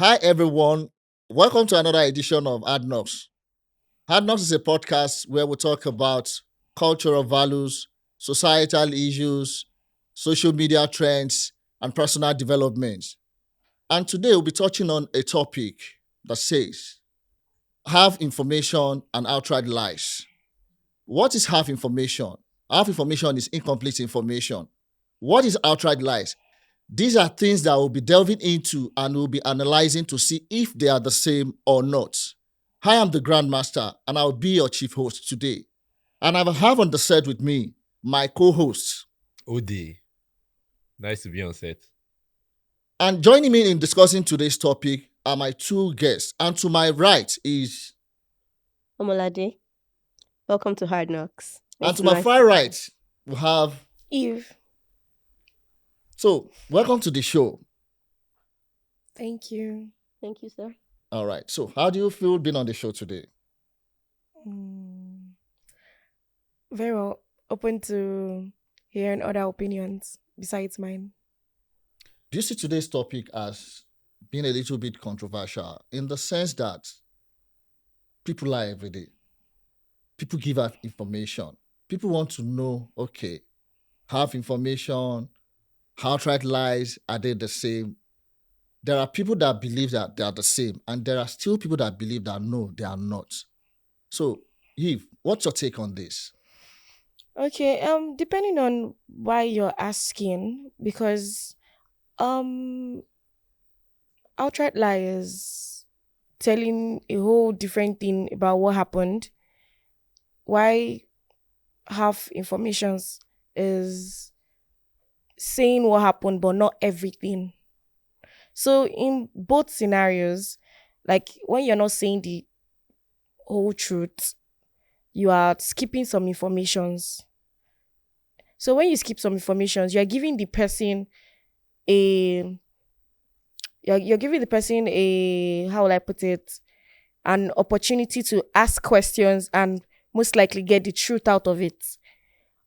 Hi, everyone. Welcome to another edition of Hard Knocks. Hard Knocks is a podcast where we talk about cultural values, societal issues, social media trends, and personal developments. And today we'll be touching on a topic that says half information and outright lies. What is half information? Half information is incomplete information. What is outright lies? These are things that we'll be delving into and we'll be analyzing to see if they are the same or not. I am the Grandmaster and I'll be your chief host today. And I have on the set with me my co-host. Ode. Nice to be on set. And joining me in discussing today's topic are my two guests. And to my right is, Omolade, welcome to Hard Knocks. and It's to my nice far right, we have. Eve. So, welcome to the show. Thank you. Thank you, sir. All right. So, how do you feel being on the show today? Very well. Open to hearing other opinions besides mine. Do you see today's topic as being a little bit controversial in the sense that people lie every day? People give out information. People want to know, okay, half information, outright lies, are they the same? There are people that believe that they are the same, and there are still people that believe that no, they are not. So, Eve, what's your take on this? Okay, depending on why you're asking, because outright lie is telling a whole different thing about what happened. Why half informations is saying what happened but not everything. So in both scenarios, like when you're not saying the whole truth, you are skipping some informations. So when you skip some informations, you're giving the person a you're giving the person a, how will I put it, an opportunity to ask questions and most likely get the truth out of it.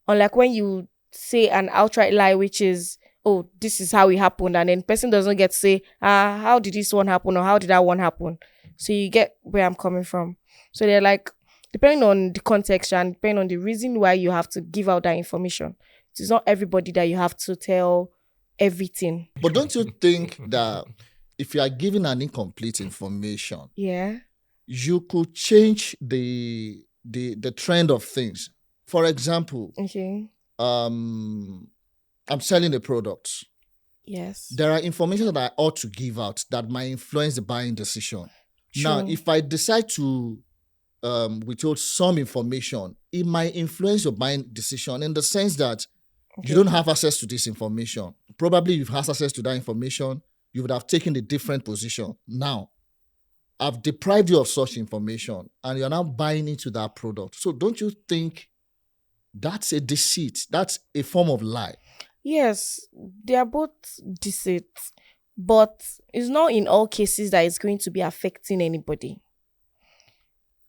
Unlike when you say an outright lie, which is, oh, this is how it happened, and then person doesn't get to say, how did this one happen or how did that one happen? So you get where I'm coming from. So they're like, depending on the context and depending on the reason why you have to give out that information. It's not everybody that you have to tell everything. But don't you think that if you are giving an incomplete information, Yeah. you could change the trend of things? For example, Okay. I'm selling a product. Yes. There are information that I ought to give out that might influence the buying decision. Now, True. if I decide to withhold some information, it might influence your buying decision in the sense that you don't have access to this information. Probably you've had access to that information, you would have taken a different position. Now, I've deprived you of such information and you're now buying into that product. So don't you think that's a deceit? That's a form of lie. Yes, they are both deceit, but it's not in all cases that it's going to be affecting anybody.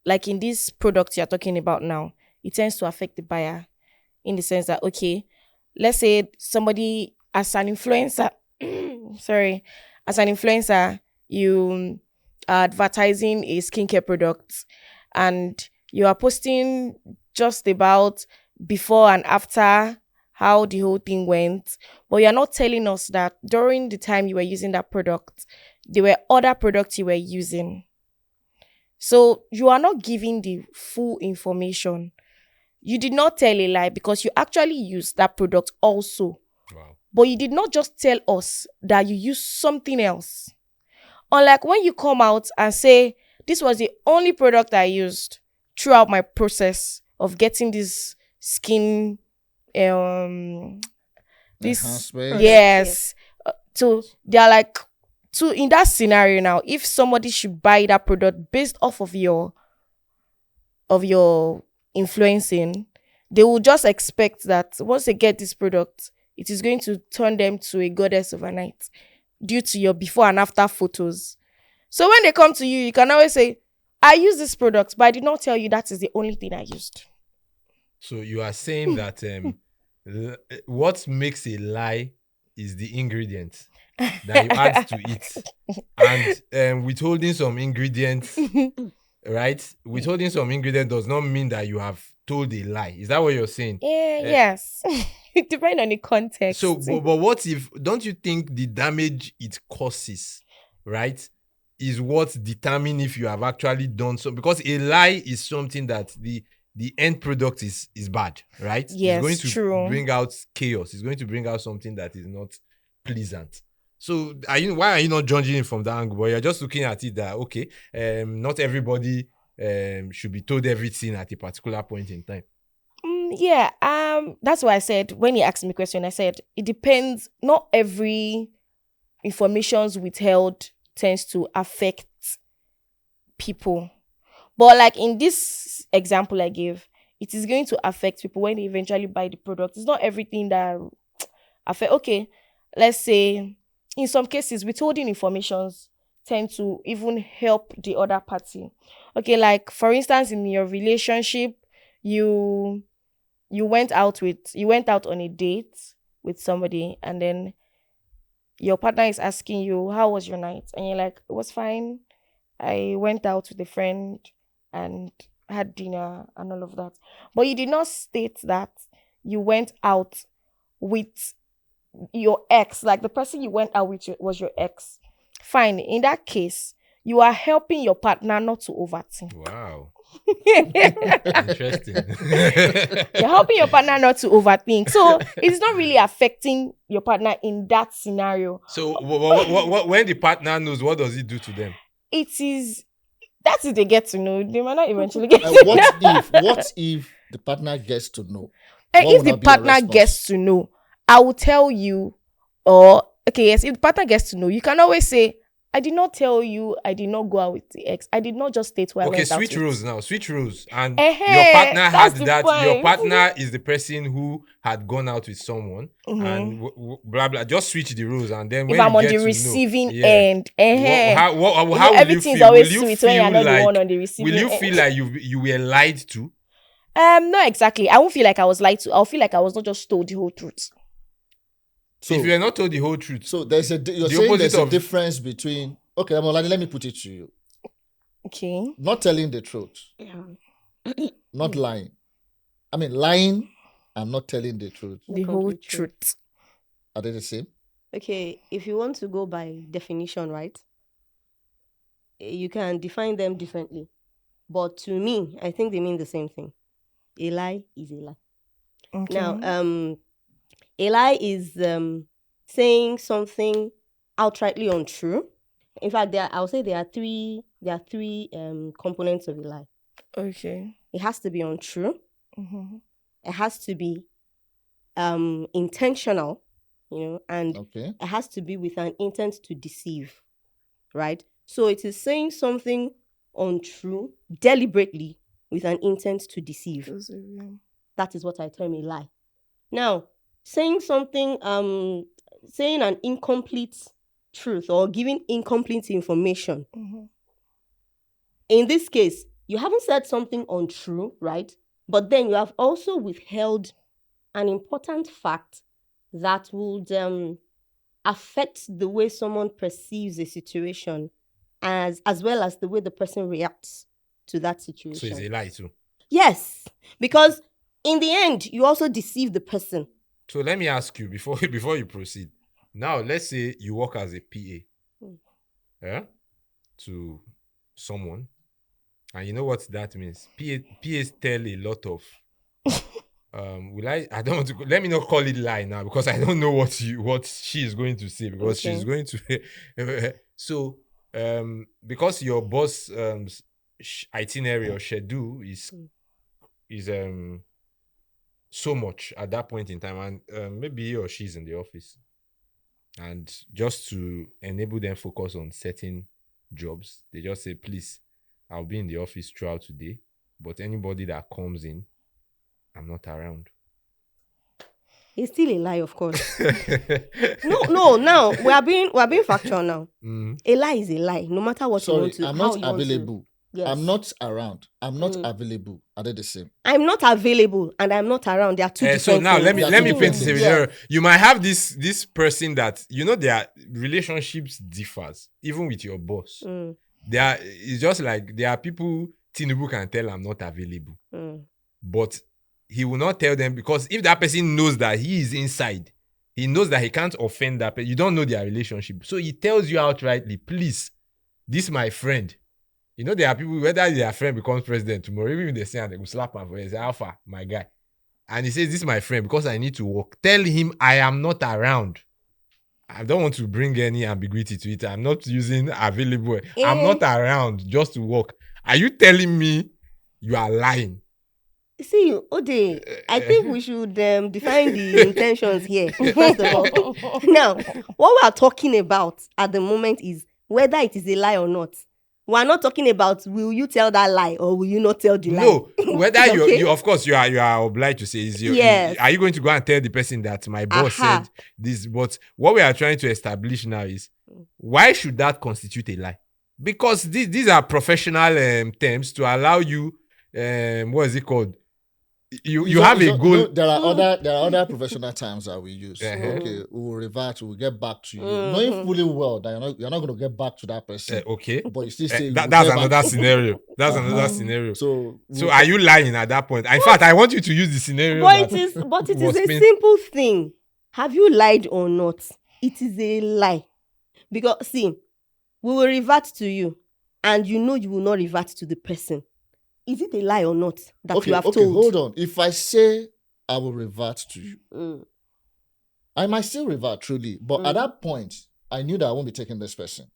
Like in this product you're talking about now, it tends to affect the buyer in the sense that, okay, let's say somebody as an influencer, as an influencer, you are advertising a skincare product and you are posting just about before and after how the whole thing went, but you're not telling us that during the time you were using that product, there were other products you were using. So you are not giving the full information. You did not tell a lie because you actually used that product also. Wow. But you did not just tell us that you used something else. Unlike when you come out and say, this was the only product I used throughout my process of getting this skin, this, Enhancement. yes. So they're like, so in that scenario now, if somebody should buy that product based off of your influencing, they will just expect that once they get this product, it is going to turn them to a goddess overnight due to your before and after photos. So when they come to you, you can always say, I use this product, but I did not tell you that is the only thing I used. So you are saying that what makes a lie is the ingredient. that you add to it. And withholding some ingredients, right? Withholding some ingredient does not mean that you have told a lie. Is that what you're saying? Yeah, yes. It depends on the context. So, but what if, don't you think the damage it causes, right, is what determine if you have actually done so? Because a lie is something that the end product is bad, right? Yes, it's going to true. bring out chaos. It's going to bring out something that is not pleasant. So, why are you not judging it from that angle? But you're just looking at it that, okay, not everybody should be told everything at a particular point in time. Yeah, that's why I said, when he asked me question, I said it depends. Not every information's withheld tends to affect people, but like in this example I gave, it is going to affect people when they eventually buy the product. It's not everything that affect. Okay, let's say in some cases withholding informations tend to even help the other party. Okay, like for instance, in your relationship, you went out on a date with somebody, and then your partner is asking you, how was your night? And you're like, it was fine. I went out with a friend and had dinner and all of that. But you did not state that you went out with your ex, like the person you went out with was your ex. Fine. In that case, you are helping your partner not to overthink. Wow. Interesting. You're helping your partner not to overthink. So it's not really affecting your partner in that scenario. So when the partner knows, what does it do to them? That's if they get to know. They might not eventually get to know. What if the partner gets to know? And What if would the not be your partner response? gets to know, I will tell you, yes, if the partner gets to know, you can always say, I did not tell you, I did not go out with the ex. I did not just state who I went out switch with. rules now. Switch rules. And Your your partner had the that. point. Your partner is the person who had gone out with someone, Mhm. and blah blah. Just switch the rules, and then If when I'm you on get the to receiving know, yeah. end, How will you everything's feel? always Will you sweet when you're feel not like? the one on the receiving Will you end. feel like you were lied to? Not exactly. I won't feel like I was lied to. I'll feel like I was not just told the whole truth. So, if you are not told the whole truth, so you're the saying there's opposite a of- difference between, okay, Amolani, let me put it to you. Okay. Not telling the truth, not lying. I mean, lying and not telling the truth. The whole complete truth. Are they the same? Okay, if you want to go by definition, right? You can define them differently. But to me, I think they mean the same thing. A lie is a lie. Okay. Now, a lie is saying something outrightly untrue. In fact, I'll say there are three components of a lie. Okay. It has to be untrue. Mm-hmm. It has to be intentional, and Okay. it has to be with an intent to deceive, right? So it is saying something untrue deliberately with an intent to deceive. That is what I term a lie. Now, saying something, saying an incomplete truth or giving incomplete information. Mm-hmm. In this case, you haven't said something untrue, right? But then you have also withheld an important fact that would affect the way someone perceives a situation, as well as the way the person reacts to that situation. So it's a lie too. Yes, because in the end, you also deceive the person. So let me ask you before you proceed. Now, let's say you work as a PA, to someone, and you know what that means. PAs tell a lot of. I don't want to. Let me not call it lie now because I don't know what she is going to say because Okay. she's going to. So, because your boss itinerary or schedule is so much at that point in time, and maybe he or she's in the office, and just to enable them focus on certain jobs, they just say, please, I'll be in the office throughout today, but anybody that comes in, I'm not around. It's still a lie, of course. No. Now we are being factual now. Mm. A lie is a lie, no matter what you Sorry, want to. I'm how not you want to- available. Yes. I'm not around. I'm not Mm. available. Are they the same? I'm not available and I'm not around. They are two different So now things. let me Two paint different this things. scenario. You might have this person that their relationships differs even with your boss. Mm, It's just like there are people Tinubu can tell I'm not available, mm. but he will not tell them, because if that person knows that he is inside, he knows that he can't offend that person. You don't know their relationship, so he tells you outrightly, please, this my friend. There are people, whether their friend becomes president tomorrow, even if they say and they will slap him for it, say, Alpha, my guy. And he says, this is my friend because I need to work. Tell him I am not around. I don't want to bring any ambiguity to it. I'm not using available. I'm not around just to work. Are you telling me you are lying? See, Ode, I think we should define the intentions here, first of all. Now, what we are talking about at the moment is whether it is a lie or not. We are not talking about will you tell that lie or will you not tell the lie. No, whether Okay? you of course you are obliged to say Yes. are you going to go and tell the person that my boss said this? But what we are trying to establish now is, why should that constitute a lie? Because these are professional terms to allow you what is it called? You have a goal. There are other professional terms that we use. Okay, we will revert. We will get back to you, knowing fully well that you're not going to get back to that person. Okay, but you still say that's another scenario. That's another scenario. So are you lying at that point? In fact, I want you to use the scenario. But it is a simple thing. Have you lied or not? It is a lie. Because see, we will revert to you, and you will not revert to the person. Is it a lie or not that you have told? Okay, hold on. If I say I will revert to you, I might still revert truly. But at that point, I knew that I won't be taking this person.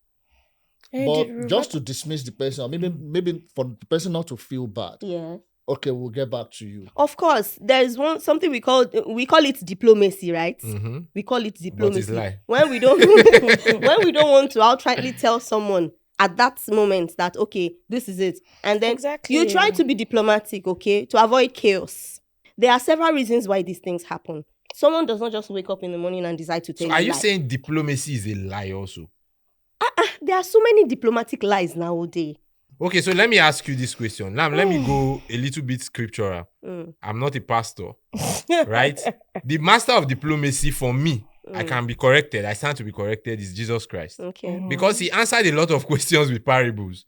But just to dismiss the person, or maybe for the person not to feel bad. Yeah. Okay, we'll get back to you. Of course, there is something we call it diplomacy, right? Mm-hmm. We call it diplomacy. But it's lie. When we don't want to outrightly tell someone at that moment that, okay, this is it. And then you try to be diplomatic, okay, to avoid chaos. There are several reasons why these things happen. Someone does not just wake up in the morning and decide to tell you. Are you saying diplomacy is a lie also? There are so many diplomatic lies nowadays. Okay, so let me ask you this question. Now, let me go a little bit scriptural. I'm not a pastor, right? The master of diplomacy for me, I can be corrected. I stand to be corrected. Is Jesus Christ. Okay. Because he answered a lot of questions with parables.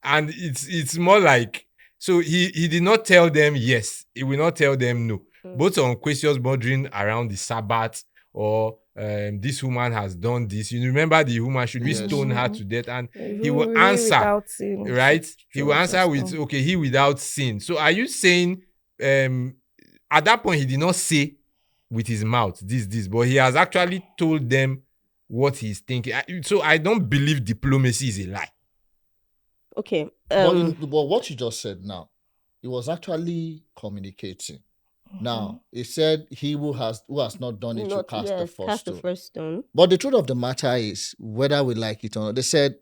And it's more like, so he did not tell them yes. He will not tell them no. Both on questions bordering around the Sabbath or this woman has done this. You remember the woman, should we stone her to death? And he will answer, right? He will answer with, okay, he without sin. So are you saying at that point he did not say with his mouth this, but he has actually told them what he's thinking? So I don't believe diplomacy is a lie. Okay. But what you just said now, it was actually communicating. Now, it said he who has not done it to cast the first stone. But the truth of the matter is, whether we like it or not, they said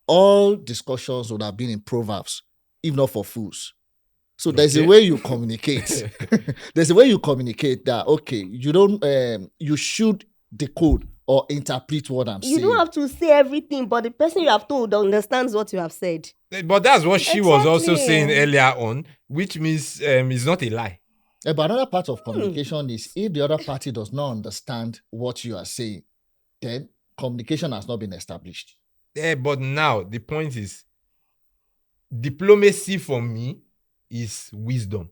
all discussions would have been in Proverbs, if not for fools. So there's a way you communicate. There's a way you communicate that, okay, you should decode or interpret what I'm saying. You don't have to say everything, but the person you have told understands what you have said. But that's what she was also saying earlier on, which means it's not a lie. But another part of communication is if the other party does not understand what you are saying, then communication has not been established. Yeah, but now the point is, diplomacy for me is wisdom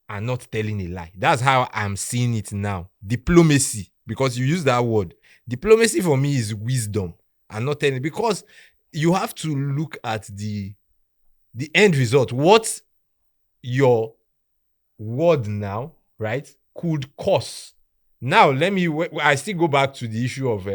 and not telling a lie. That's how I'm seeing it now. Diplomacy, because you use that word. Diplomacy for me is wisdom and not telling, because you have to look at the end result. What your word now, right, could cause. Now, I still go back to the issue of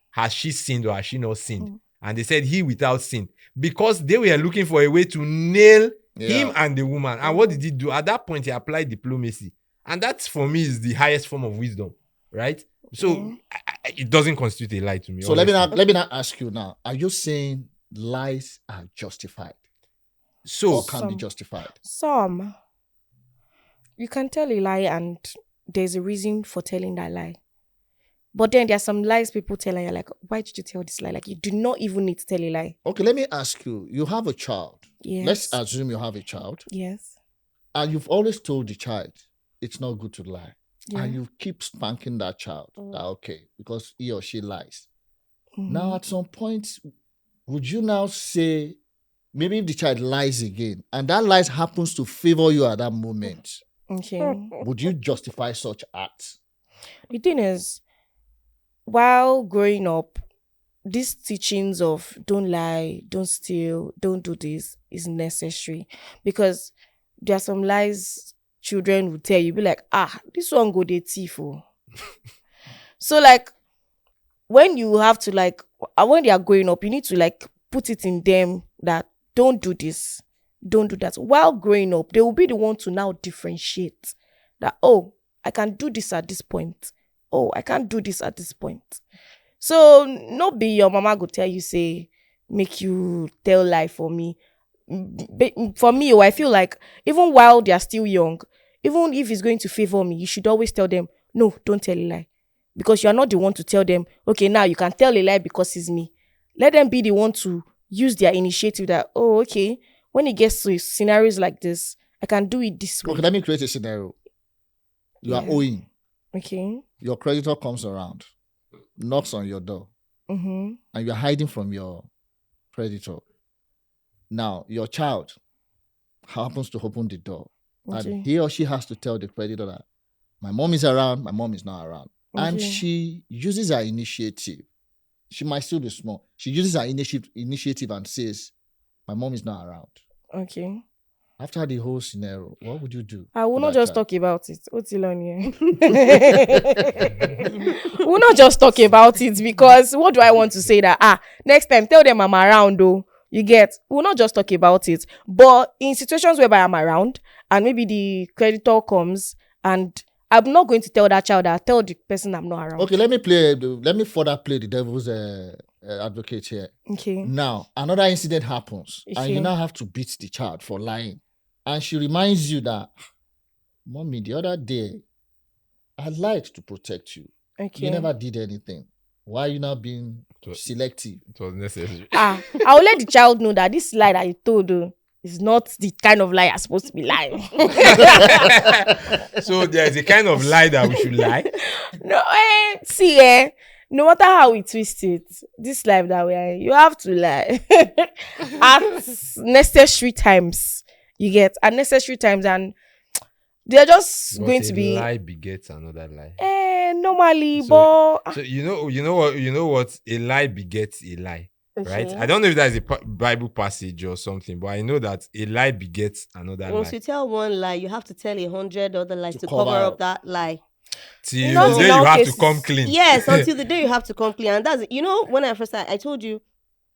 has she sinned or has she not sinned? And they said he without sin, because they were looking for a way to nail him and the woman. And what did he do? At that point, he applied diplomacy. And that, for me, is the highest form of wisdom, right? So it doesn't constitute a lie to me. So let me not ask you now. Are you saying lies are justified? Or can be justified? Some. You can tell a lie and there's a reason for telling that lie. But then there are some lies people tell and you're like, why did you tell this lie? Like, you do not even need to tell a lie. Okay, let me ask you. You have a child. Yes. Let's assume you have a child. Yes. And you've always told the child it's not good to lie. Yeah. And you keep spanking that child. That, okay, because he or she lies. Mhm. Now, at some point, would you now say, maybe if the child lies again, and that lies happens to favor you at that moment, Okay. would you justify such acts? The thing is, while growing up, these teachings of don't lie, don't steal, don't do this is necessary, because there are some lies children will tell you, be like, this one go dey thief. Oh. So like, when you have to like, when they are growing up, you need to like put it in them that don't do this, don't do that. While growing up, they will be the one to now differentiate that, oh, I can do this at this point. Oh, I can't do this at this point. So no be your mama go tell you, say, make you tell lie for me. For me, I feel like even while they are still young, even if it's going to favor me, you should always tell them, no, don't tell a lie. Because you are not the one to tell them, okay, now you can tell a lie because it's me. Let them be the one to use their initiative that, oh, okay, when it gets to scenarios like this, I can do it this way. Okay, let me create a scenario. You are Yeah. owing. Okay. Your creditor comes around, knocks on your door, Mm-hmm. and you're hiding from your creditor. Now, your child happens to open the door, Okay. and he or she has to tell the creditor that my mom is around, my mom is not around. And Okay. she uses her initiative. She might still be small. She uses her initiative and says, my mom is not around. Okay. After the whole scenario, what would you do? I will for not that just child? talk about it. What's it on here? We'll not just talk about it, because what do I want to say that next time tell them I'm around though. You get, we'll not just talk about it. But in situations whereby I'm around and maybe the creditor comes, and I'm not going to tell that child that I'll tell the person I'm not around. Okay, let me further play the devil's advocate here. Okay. Now, another incident happens, and you Okay. now have to beat the child for lying. And she reminds you that, Mommy, the other day, I lied to protect you. Okay. You never did anything. Why are you now being So- selective? It was necessary. I will let the child know that this lie that you told is not the kind of lie you're supposed to be lying. So there's a kind of lie that we should lie. No, see, no matter how we twist it, this life that we are in, you have to lie at necessary times. You get at necessary times, and they're just But going a to be lie begets another lie. normally, So- but So you know what a lie begets a lie, right? Okay. I don't know if that's a Bible passage or something, but I know that a lie begets another Once lie. you tell one lie, you have to tell 100 other lies To to cover cover up. up that lie. Till Not the in day all you have to cases. come clean. Yes, until the day you have to come clean. And that's, when I first started, I told you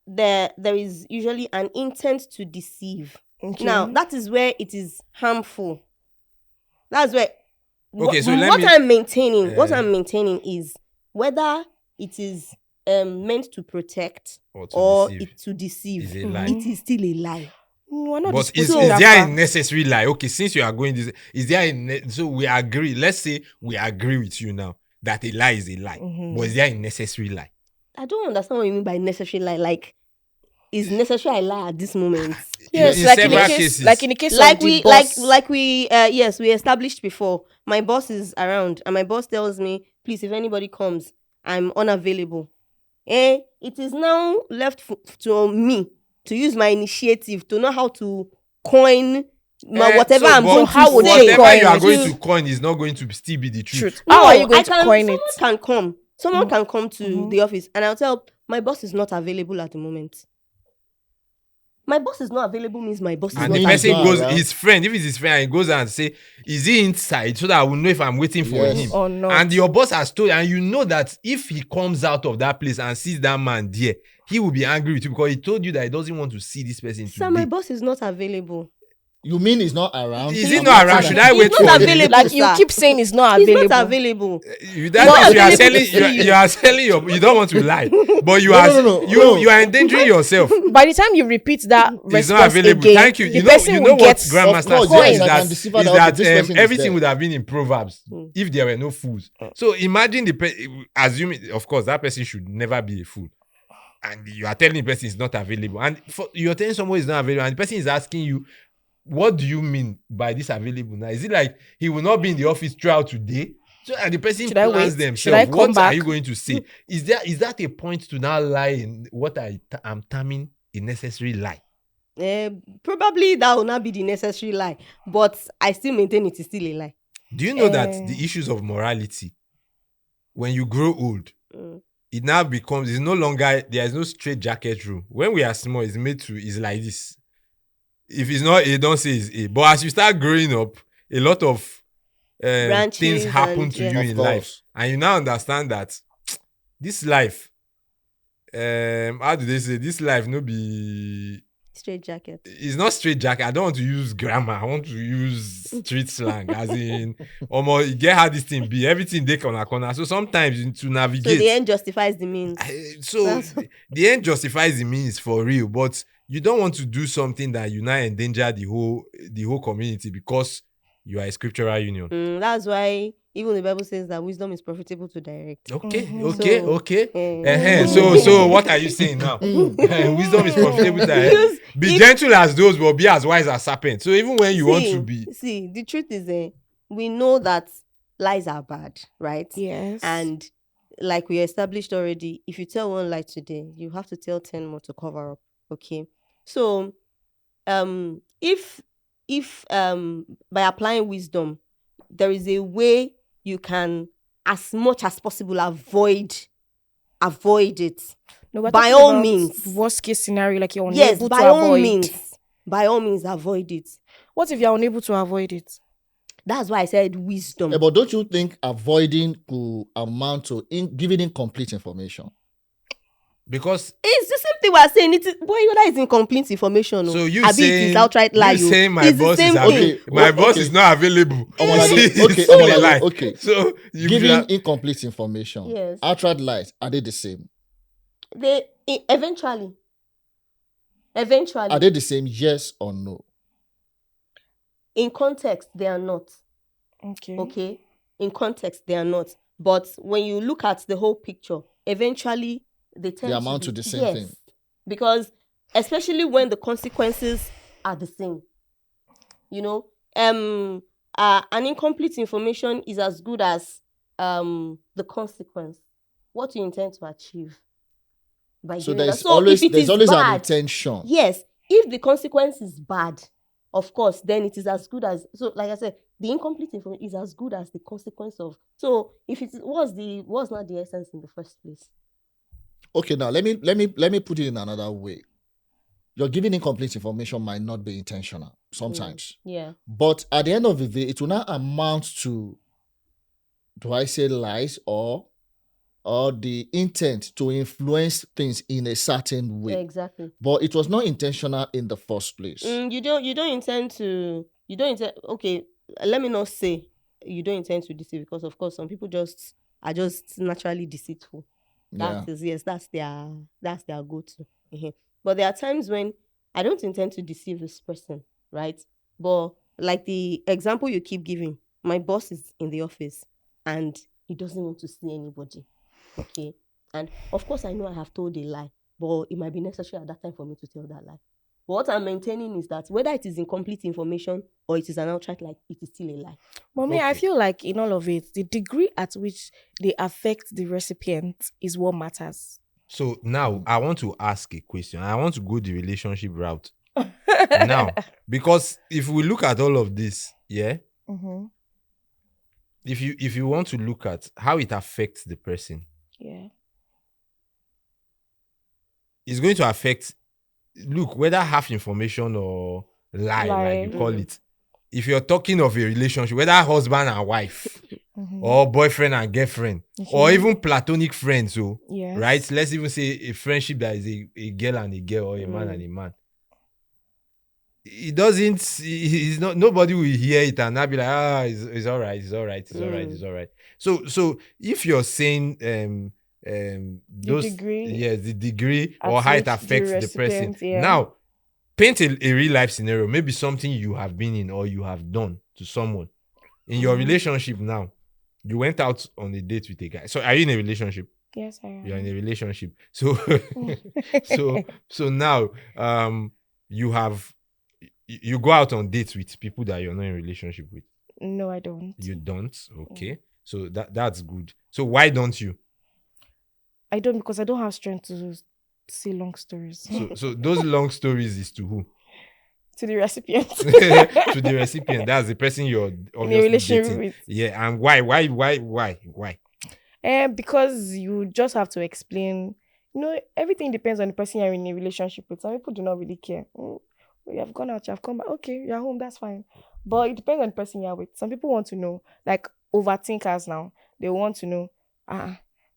there is usually an intent to deceive. okay. Now, that is where it is harmful. That's where Okay, so let what me- I'm maintaining, what Eh. I'm maintaining is whether it is meant to protect or to or deceive it to deceive. is a lie. It is still a lie. We're not But is disputing that there a fact. necessary lie? Okay, since you are going this, is there so we agree? Let's say we agree with you now that a lie is a lie. Mhm. But is there a necessary lie? I don't understand what you mean by necessary lie. Like, is necessary I lie at this moment? Yes, in like in the several case, cases. like in the case Like of the we boss. like we yes, we established before. My boss is around and my boss tells me, please, if anybody comes, I'm unavailable. It is now left to me to use my initiative to know how to coin whatever So, I'm but going to how would say. they whatever you are coin going to coin is not going to still be the truth. Truth. How are you going to coin someone it? can come. Someone can come to Mhm. the office and I'll tell my boss is not available at the moment. My boss is not available means my boss is And not the means person not goes, around. his friend, if it's his friend, and he goes and say, is he inside? So that I will know if I'm waiting for Yes. him. Or not. And your boss has told you, and you know that if he comes out of that place and sees that man there, he will be angry with you because he told you that he doesn't want to see this person Sir, my today. boss is not available. You mean it's not around? Is it I'm not around? asking Should that. I wait It's for not him? available. Like you sir. keep saying it's not It's available. not available. That Not means you are available selling. to You are selling your. You don't want to lie, but you No, are no, no. you are endangering yourself. By the time you repeat that It's response not available. again, Thank you. the You know. person You will know what get Grandmaster Of course, said yes, is I that can deceive her that, okay, this person is everything there. would have been in Proverbs if there were no fools. So imagine assuming, of course, that person should never be a fool. And you are telling the person is not available, and you're telling someone is not available, and the person is asking you, what do you mean by this available now? Is it like he will not be in the office throughout today? So and the person Should I plans wait? Should I themselves. come What are back? you going to say? Is that a point to now lie in what I'm terming a necessary lie? Probably that will not be the necessary lie, but I still maintain it is still a lie. Do you know that the issues of morality, when you grow old, it now becomes, it's no longer, there is no straight jacket rule. When we are small, it's like this. If it's not A, don't say it's A. But as you start growing up, a lot of things happen to you Of in course. life. And you now understand that this life, how do they say, this life no be... Straight jacket. It's not straight jacket. I don't want to use grammar. I want to use street slang. As in, you get how this thing be. Everything they corner. So sometimes to navigate. So the end justifies the means. The end justifies the means for real. But you don't want to do something that you now endanger the whole community because you are a scriptural union. That's why even the Bible says that wisdom is profitable to direct. Okay. So, So what are you saying now? Wisdom is profitable to direct. Be gentle as those, but be as wise as serpents. So even when you want to be... See, the truth is, we know that lies are bad, right? Yes. And like we established already, if you tell one lie today, you have to tell 10 more to cover up. Okay. So if by applying wisdom, there is a way you can, as much as possible, avoid it. No, we're by talking all about means. the worst case scenario, like you're Yes, unable by to all avoid. means. By all means, avoid it. What if you're unable to avoid it? That's why I said wisdom. Yeah, but don't you think avoiding could amount to giving incomplete information? Because It's the same thing we are saying. It is, boy, that is incomplete information. so you Abi, saying, it is outright lie. you saying my It's the boss is same available. thing. My boss Okay. is not available. Omonade, It's still a lie. okay. So you Giving incomplete information. Yes. Outright lies, are they the same? They eventually. Are they the same, yes or no? In context, they are not. Okay. In context, they are not. But when you look at the whole picture, eventually they tend amount to the same thing. Because especially when the consequences are the same. You know, an incomplete information is as good as the consequence. What you intend to achieve by So doing there's that. So always if it is an bad, intention. yes, if the consequence is bad, of course, then it is as good as, so like I said, the incomplete information is as good as the consequence of. So if it was not the essence in the first place. Okay, now let me put it in another way. You're giving incomplete information might not be intentional sometimes. Yeah. But at the end of the day, it will not amount to, do I say lies or the intent to influence things in a certain way. Exactly. But it was not intentional in the first place. You don't intend, okay, let me not say you don't intend to deceive, because of course some people are just naturally deceitful. That's their go-to. But there are times when I don't intend to deceive this person, right? But like the example you keep giving, my boss is in the office and he doesn't want to see anybody. Okay. And of course I know I have told a lie, but it might be necessary at that time for me to tell that lie. But what I'm maintaining is that whether it is incomplete information or it is an outright lie, it is still a lie. Mommy, I feel like in all of it, the degree at which they affect the recipient is what matters. So now I want to ask a question. I want to go the relationship route now, because if we look at all of this, yeah, if you want to look at how it affects the person, yeah, it's going to affect. Look, whether half information or lie, like you call it. If you're talking of a relationship, whether husband and wife, or boyfriend and girlfriend, or even platonic friends, right? Let's even say a friendship that is a girl and a girl, or a man and a man. he doesn't. He's not. Nobody will hear it and not be like, it's all right. It's all right. It's all right. It's all right. So if you're saying those degree yes the degree at or how it which the affects the person. recipient, yeah. Now paint a real life scenario, maybe something you have been in or you have done to someone in your relationship. Now you went out on a date with a guy. So are you in a relationship? Yes, I am. You're in a relationship. So so now you have you go out on dates with people that you're not in a relationship with. No, I don't. You don't. Okay, so that's good. So why don't you? I don't, because I don't have strength to say long stories. So those long stories is to who? To the recipient. To the recipient. That's the person you're In a obviously relationship dating. with. Yeah, and why? Because you just have to explain. Everything depends on the person you're in a relationship with. Some people do not really care. You have gone out, you have come back. Okay, you're home, that's fine. But it depends on the person you're with. Some people want to know, like overthinkers now. They want to know,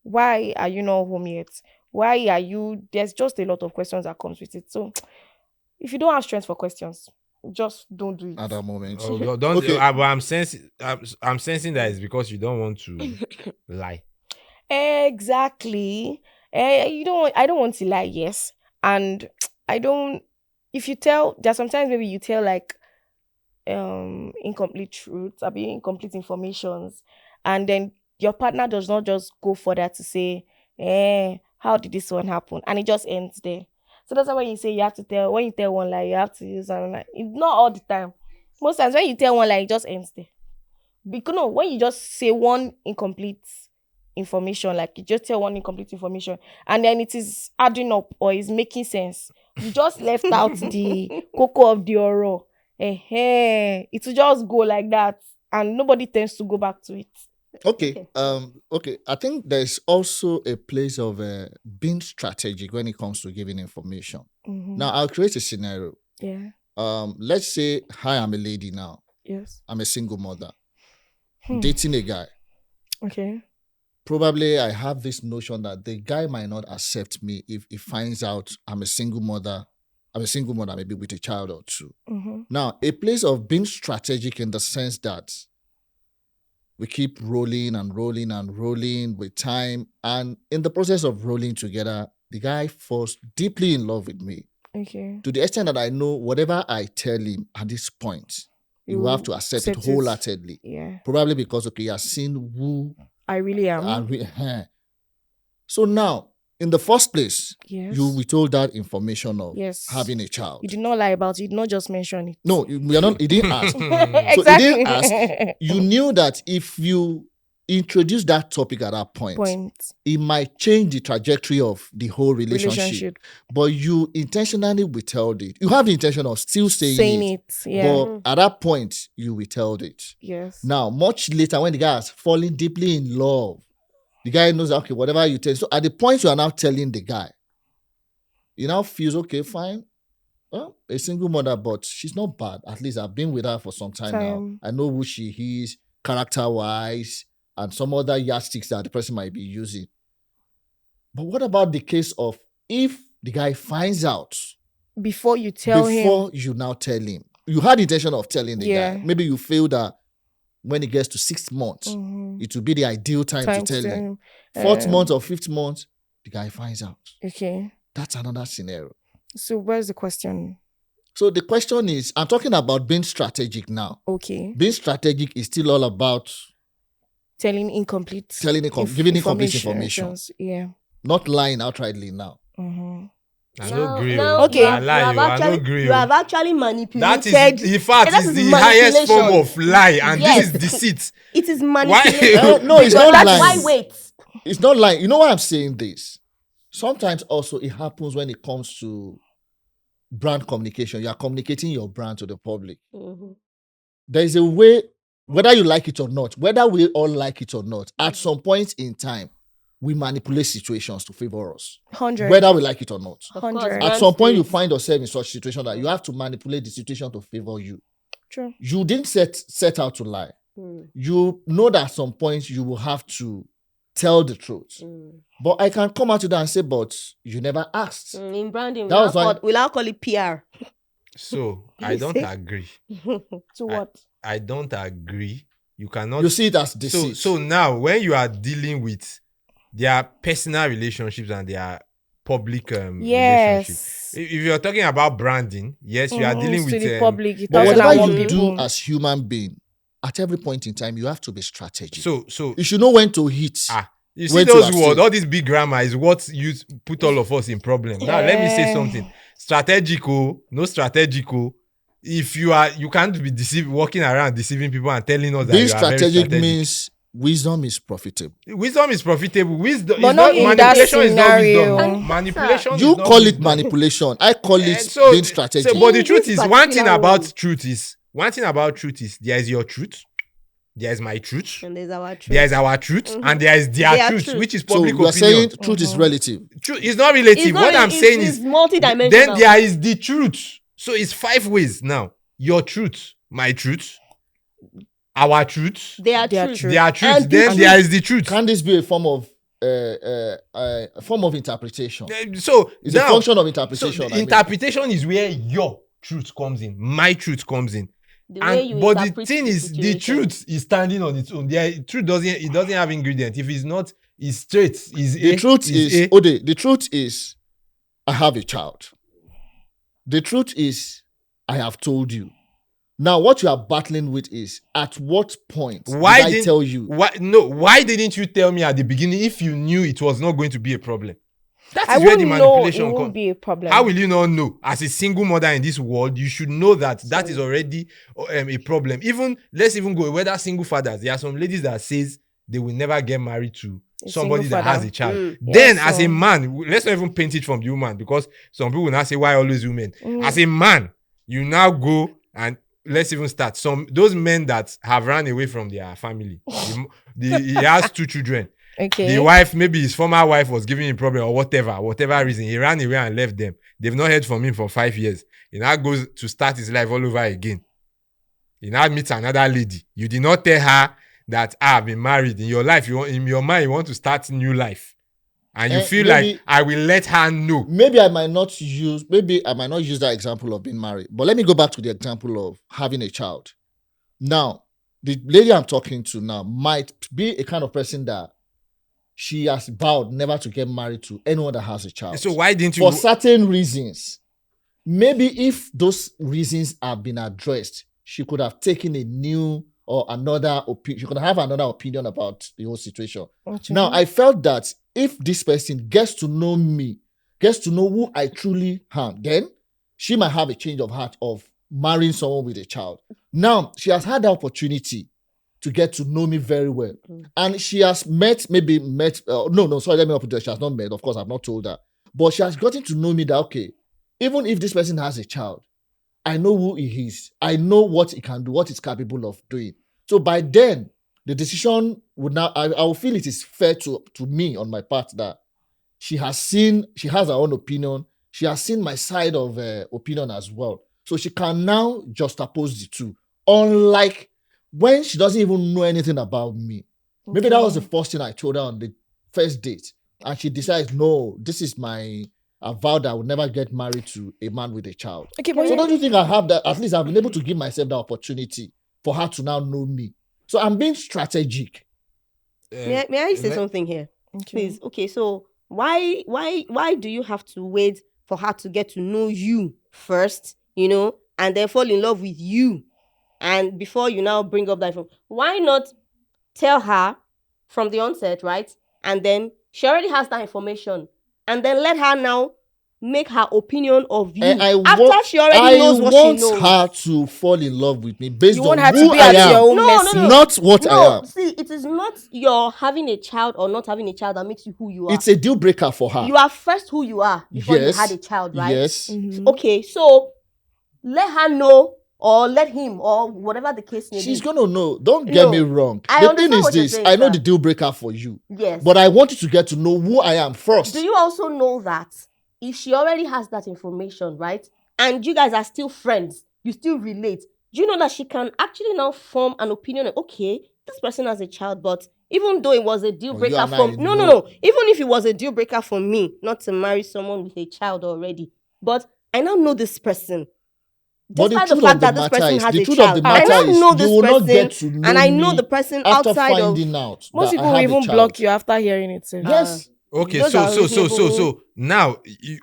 why are you not home yet? Why are you? There's just a lot of questions that comes with it. So if you don't have strength for questions, just don't do it. At that moment. Oh, don't. Okay. But I'm sensing that it's because you don't want to lie. Exactly. I don't want to lie, yes. And I don't, if you tell, there's sometimes maybe you tell like incomplete truths, incomplete informations, and then your partner does not just go further to say, how did this one happen? And it just ends there. So that's why when you say you have to tell, when you tell one lie, you have to use another lie. It's not all the time. Most times when you tell one lie, it just ends there. Because no, when you just say one incomplete information, like you just tell one incomplete information, and then it is adding up or is making sense, you just left out the cocoa of the oro. It will just go like that, and nobody tends to go back to it. Okay. Okay. I think there's also a place of being strategic when it comes to giving information. Mhm. Now, I'll create a scenario. Yeah. Let's say, hi, I'm a lady now. Yes. I'm a single mother, dating a guy. Okay. Probably I have this notion that the guy might not accept me if he finds out I'm a single mother. I'm a single mother, maybe with a child or two. Mhm. Now, a place of being strategic in the sense that we keep rolling and rolling and rolling with time. And in the process of rolling together, the guy falls deeply in love with me. Okay. To the extent that I know whatever I tell him at this point, he will have to accept it wholeheartedly. Yeah. Probably because, okay, he has seen who I really am. So now, in the first place, Yes. you withhold that information of Yes. having a child. You did not lie about it. You did not just mention it. No, we are not. He didn't ask. Exactly. So he didn't ask. You knew that if you introduce that topic at that point, it might change the trajectory of the whole relationship. But you intentionally withheld it. You have the intention of still saying it. Yeah. But at that point, you withheld it. Yes. Now, much later, when the guy has fallen deeply in love, the guy knows that, okay, whatever you tell. So at the point you are now telling the guy, he now feels, okay, fine. Well, a single mother, but she's not bad. At least I've been with her for some time now. I know who she is, character-wise, and some other yardsticks that the person might be using. But what about the case of if the guy finds out before you tell him? Before you now tell him. You had the intention of telling the guy. Maybe you feel that when it gets to 6 months, it will be the ideal time to tell him. 4th month or 5th month, the guy finds out. Okay. That's another scenario. So where's the question? So the question is, I'm talking about being strategic now. Okay. Being strategic is still all about giving incomplete information. Yeah. Not lying outrightly now. I don't agree. Okay. You have actually manipulated. That is, in fact, is the highest form of lie, and this is deceit. It is manipulation. No, it's not lying. Why wait? It's not lying. You know why I'm saying this? Sometimes also it happens when it comes to brand communication. You are communicating your brand to the public. There is a way, whether you like it or not, whether we all like it or not, at some point in time, we manipulate situations to favor us. 100. Whether we like it or not. 100. At some point, you find yourself in such a situation that you have to manipulate the situation to favor you. True. You didn't set out to lie. You know that at some point you will have to tell the truth. But I can come out to that and say, but you never asked. In branding, we'll now call it PR. So I don't agree. To what? I don't agree. You cannot. You see it as So deceit. now when you are dealing with their personal relationships and their public relationships, Yes. if you're talking about branding, yes, you are dealing to with the public. But whatever 1,001 you people. do as human being, at every point in time, you have to be strategic. so You should know when to hit. you see when to those abstain. words, all this big grammar is what you put all of us in problem. Now let me say Eh. something. Strategical, no strategical. If you can't be walking around deceiving people and telling us that Being you are very strategic strategic. means wisdom is profitable. Wisdom is profitable. Wisdom But is not not in that manipulation. Is not scenario. wisdom. And Manipulation. You is not call it wisdom. manipulation. I call it So, being strategic. but the In truth this is, one thing particular about one- truth is, there is your truth, there is my truth, And there's our truth. there is our truth, and there is their truth, which is so public you are saying opinion. truth is relative. Truth is not relative. It's not What I'm it's- saying it's is, multi-dimensional. then there is the truth. So it's 5 ways now. Your truth, my truth, our truth, Their Their truth. truth. their truth. And the Then truth. there is the truth. Can this be a form of interpretation? So It's now, a function of so interpretation. the interpretation is where your truth comes in, my truth comes in. The way you But the interpret thing is, the situation. truth is standing on its own. The truth doesn't have ingredient. If it's not, it's straight. The truth is, Ode, the truth is, I have a child. The truth is, I have told you. Now, what you are battling with is, at what point Why did I didn't- tell you? Why didn't you tell me at the beginning if you knew it was not going to be a problem? That I is where the wouldn't know it manipulation won't comes. be a problem. How will you not know? As a single mother in this world, you should know that is already a problem. Let's even go whether single fathers. There are some ladies that says they will never get married to A somebody single that father. has a child. Mm. Then, Yes, as so- a man, let's not even paint it from the woman, because some people will now say, "Why always women?" Mm. As a man, you now go and let's even start. Those men that have run away from their family. He has 2 children. Okay. The wife, maybe his former wife was giving him problem or whatever reason. He ran away and left them. They've not heard from him for 5 years. He now goes to start his life all over again. He now meets another lady. You did not tell her that I've been married. In your life, in your mind, you want to start a new life. And you feel maybe- like I will let her know. Maybe I might not use that example of being married. But let me go back to the example of having a child. Now, the lady I'm talking to now might be a kind of person that she has vowed never to get married to anyone that has a child. So why didn't you? For certain reasons. Maybe if those reasons have been addressed, she could have taken a new or another opinion. She could have another opinion about the whole situation. Okay. Now, I felt that if this person gets to know me, gets to know who I truly am, then she might have a change of heart of marrying someone with a child. Now, she has had the opportunity to get to know me very well. And she has let me not put that. She has not met. Of course, I've not told her. But she has gotten to know me that, okay, even if this person has a child, I know who he is. I know what he can do, what he's capable of doing. So by then, the decision would now, I will feel it is fair to me on my part that she has her own opinion. She has seen my side of opinion as well. So she can now juxtapose the two. Unlike when she doesn't even know anything about me. Maybe that was the first thing I told her on the first date. And she decides, no, this is my vow that I would never get married to a man with a child. Okay, but So don't you think I have that? At least I've been able to give myself the opportunity for her to now know me. So I'm being strategic. May I say something here? Okay. Please. Okay, so why do you have to wait for her to get to know you first, and then fall in love with you, and before you now bring up that why not tell her from the onset, right? And then she already has that information, and then let her now make her opinion of you And after she already knows what she knows. I want her to fall in love with me based You on want her to who be I at your am, own No, mercy. no, no. not what I No, am. see, it is not your having a child or not having a child that makes you who you are. It's a deal breaker for her. You are first who you are before you Yes. had a child, right? Yes. Mhm. Okay, so let her know, or let him, or whatever the case may She's be. going to know. Don't get No, me wrong. I The thing understand is what you're this. saying, I know sir. the deal breaker for you. Yes. But I want you to get to know who I am first. Do you also know that if she already has that information, right, and you guys are still friends, you still relate, do you know that she can actually now form an opinion of, okay, this person has a child, but even though it was a deal Oh, you breaker and for I no, know. even if it was a deal breaker for me not to marry someone with a child already, but I now know this person. But the despite the truth fact of the that this matter person is, has the a truth of child, the I matter now is, know you this will not get person, to know and I know me the person after outside of. finding out Most that I people will have a even child. block you after hearing it. Sef. Yes. Okay, Those are reasonable. so now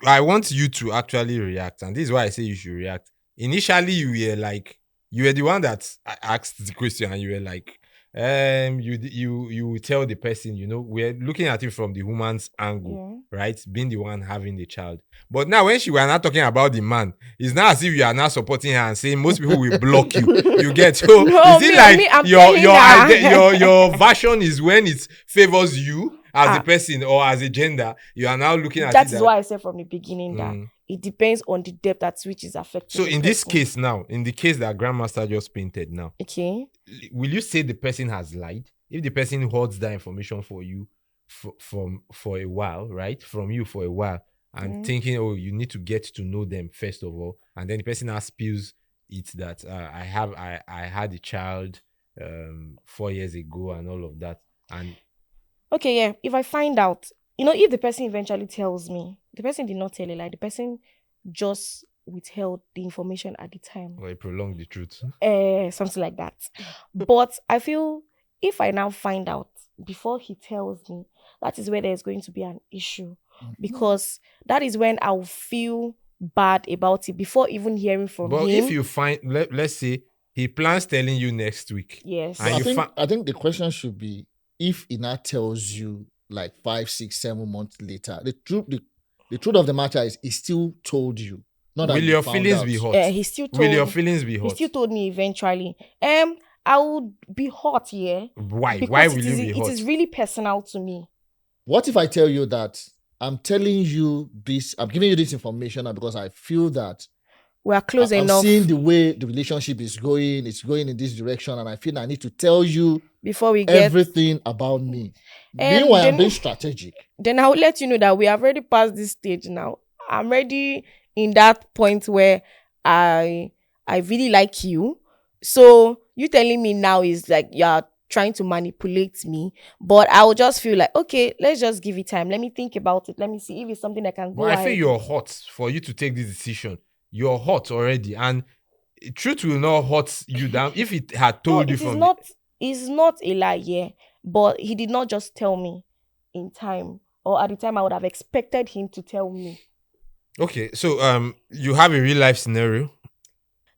I want you to actually react, and this is why I say you should react. Initially, you were the one that asked the question, and you were like, you will tell the person, we're looking at it from the woman's angle, right? Being the one having the child. But now when we are not talking about the man, it's not as if you are not supporting her and saying most people will block you. You get so No, is it me- like me, I'm your telling her. your version is when it favors you as a person or as a gender, you are now looking at That it is why I said from the beginning that Mm. it depends on the depth at which is affecting. So the in this person. case now, in the case that Grandmaster just painted now, Okay. will you say the person has lied? If the person holds that information for you for a while, right? From you for a while, and thinking, oh, you need to get to know them first of all, and then the person now spills it that I had a child 4 years ago and all of that, and Okay, yeah. If I find out, if the person eventually tells me, the person did not tell a lie, the person just withheld the information at the time. or prolong the truth. Something like that. But I feel if I now find out before he tells me, that is where there's going to be an issue. Because that is when I'll feel bad about it before even hearing from But him. if you find, let's say he plans telling you next week. Yes. And I think the question should be, if he now tells you like 5, 6, 7 months later, the truth of the matter is, he still told you. Not that Will you your found feelings out. be hot? He still told Will your feelings be He hot? still told me eventually. I would be hot, yeah. Why? Because Why will you be hot? It is really personal to me. What if I tell you that I'm telling you this, I'm giving you this information now because I feel that We are close I'm enough seeing the way the relationship is going, it's going in this direction, and I feel I need to tell you before we get. everything about me. Meanwhile, I'm being strategic. Then I will let you know that we have already passed this stage now. I'm already in that point where I really like you. So you telling me now is like you're trying to manipulate me, but I will just feel like, okay, let's just give it time. Let me think about it. Let me see if it's something I can go But I feel ahead you're with. hot for you to take this decision. You're hot already, and truth will not hurt you down if it had No, told you it is from. not. It's not a lie, yeah. But he did not just tell me in time, or at the time I would have expected him to tell me. Okay, so you have a real life scenario.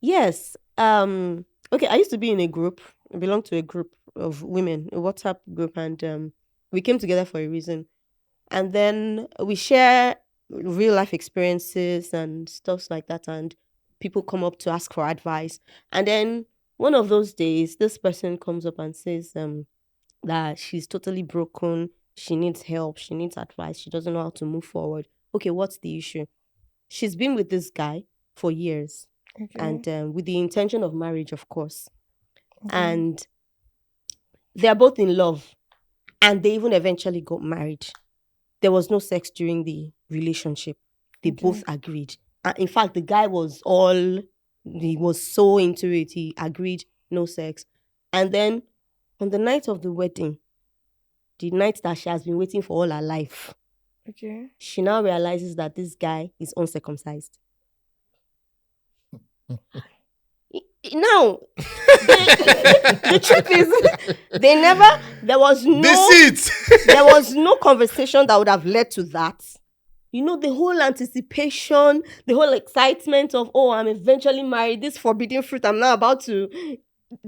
Yes. Okay, I used to be in a group. I belonged to a group of women, a WhatsApp group, and we came together for a reason. And then we share real life experiences and stuff like that, and people come up to ask for advice. And then one of those days, this person comes up and says that she's totally broken, she needs help, she needs advice, she doesn't know how to move forward. Okay, what's the issue? She's been with this guy for years, and with the intention of marriage, of course. And they're both in love, and they even eventually got married. There was no sex during the relationship. They both agreed. In fact, the guy he was so into it, he agreed, no sex. And then on the night of the wedding, the night that she has been waiting for all her life, she now realizes that this guy is uncircumcised. Now, the truth is, there was no conversation that would have led to that. The whole anticipation, the whole excitement of, oh, I'm eventually married, this forbidden fruit, I'm now about to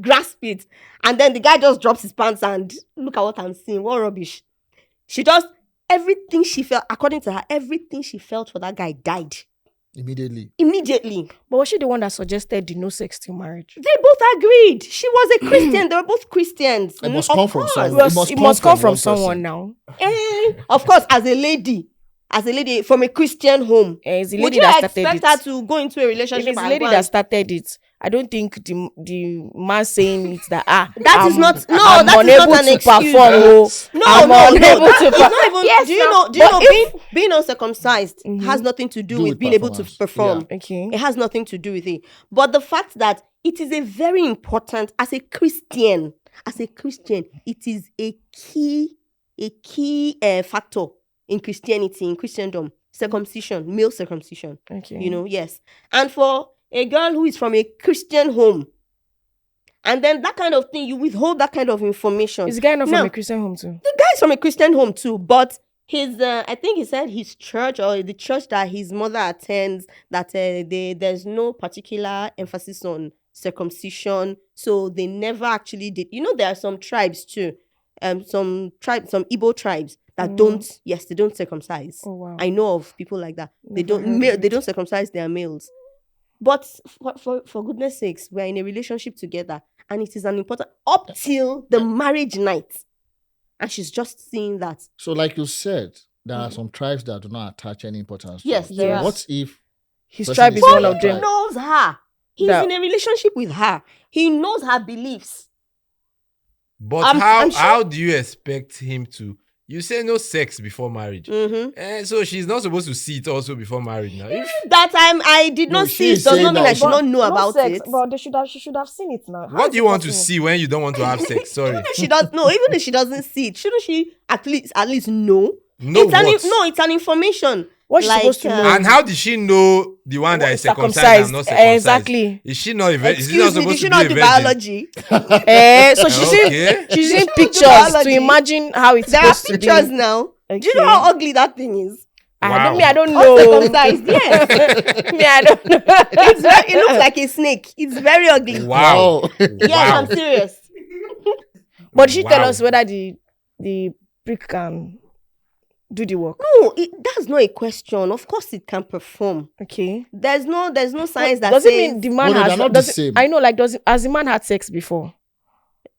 grasp it. And then the guy just drops his pants and look at what I'm seeing. What rubbish. Everything she felt, according to her, everything she felt for that guy died. Immediately. But was she the one that suggested the no sex till marriage? They both agreed. She was a Christian. They were both Christians. It must come from someone. It must come from someone now. Of course, as a lady from a Christian home, It's the would lady you that started expect it. her to go into a If relationship? it's the lady that started it, I don't think the man saying it that that is not I'm that is unable not an to excuse. perform. I'm unable to It's not even. Yes, do you now, know being uncircumcised has nothing to do with being able to perform. Yeah. Okay. It has nothing to do with it. But the fact that it is a very important, as a Christian, it is a key factor in Christianity, in Christendom. Circumcision, male circumcision. Okay. Yes. And for a girl who is from a Christian home. And then that kind of thing, you withhold that kind of information. Is the guy not Now, from a Christian home too? the guy's from a Christian home too, but his, I think he said his church or the church that his mother attends, that there's no particular emphasis on circumcision, so they never actually did. You know, there are some tribes too, some Igbo tribes that they don't circumcise. Oh wow. I know of people like that. They Never don't heard of they it. don't circumcise their males. But for goodness sakes, we're in a relationship together, and it is an important up till the marriage night. And she's just seeing that. So, like you said, there are some tribes that do not attach any importance to Yes, it. there So are. what if His person tribe is is from one that of He them. tribe? knows her. He's That- in a relationship with her. He knows her beliefs. But I'm sure- how do you expect him to? You say no sex before marriage. So she's not supposed to see it also before marriage now. If That time I did No, not she see it is does saying not mean that I should not know No about sex, it. but she should have seen it now. How what is do you it want to possible? see when you don't want to have sex? Sorry. Even if she does no, even if she doesn't see it, shouldn't she at least know? No it's an, what? no, it's an information. What's she Like, supposed to know? And how did she know the one that is circumcised and not circumcised? Exactly. Is she not a virgin? Is she not Excuse me, supposed did to she be not a do virgin? biology? So she's Okay. she's in She don't do pictures to biology. imagine how it's There are supposed to be. pictures now. Do you know Okay. how ugly that thing is? Wow. I don't know. Uncircumcised, yes. Me, I don't know. It looks like a snake. It's very ugly. Wow. Wow. Yes, Wow. I'm serious. But she tell Wow. us whether the prick can do the work. No, that's not a question. Of course, it can perform. Okay. There's no signs that Does it says mean the man No, has they're not the does it- same. I know, like, has the man had sex before?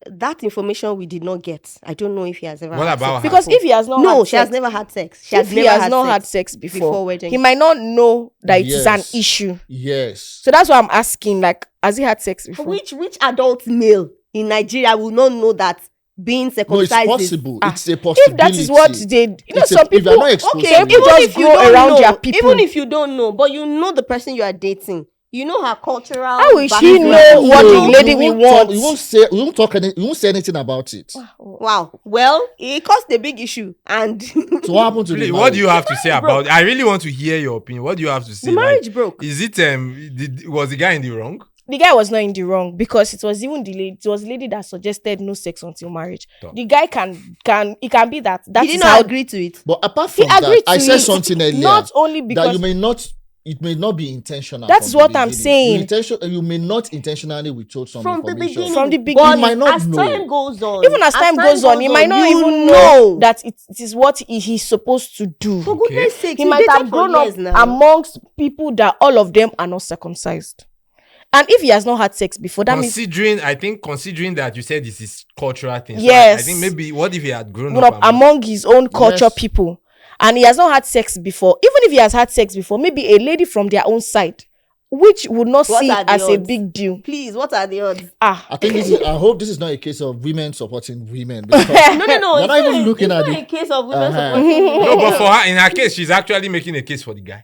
that information we did not get. I don't know if he has ever. What had about sex her? Because before. if he has not no, had she has sex, never had sex. She if has he never has had not sex had sex before, wedding. he might not know that it is an Yes. issue. Yes. So that's why I'm asking, like, has he had sex before? Which adult male in Nigeria will not know that being No, it's circumcised possible. Ah, It's a possibility. If that is what they, you know, It's some if you're people, not exposed okay, to some people it. just grow around their people. even if you don't know, but you know the person you are dating, you know her cultural. How will she background. know what No, the lady you we won't want? talk- you won't talk any. You won't say anything about it. Wow. Well, it caused a big issue, and So what happened to Please, the what do you marriage? have to say about it? I really want to hear your opinion. What do you have to say? the marriage broke. Is it was the guy in the wrong? The guy was not in the wrong because it was even delayed. It was the lady that suggested no sex until marriage. Stop. The guy can it can be that. He That did is not how agree to it. But apart he from that, agreed to I said it. something earlier. Not only that because you may not. It may not be intentional. That's from the what I'm beginning. saying. You may not intentionally withhold some From the information. beginning. From the But beginning. You might not as know. time goes on, even as time goes on, he might not you even know that it is what he's supposed to do. For goodness sake, He we might dated have for grown up years now. amongst people that all of them are not circumcised. And if he has not had sex before, that means Considering that you said this is cultural thing. So Yes. I think maybe what if he had grown grown up up among his own culture Yes. people and he has not had sex before. Even if he has had sex before, maybe a lady from their own side, which would not What see are it the as a odds? big deal. Please, what are the odds? I think I hope this is not a case of women supporting women. Because No. They're It's not even not, looking it's at not it. a case of women Uh-huh. supporting women. No, but for her, in her case, she's actually making a case for the guy.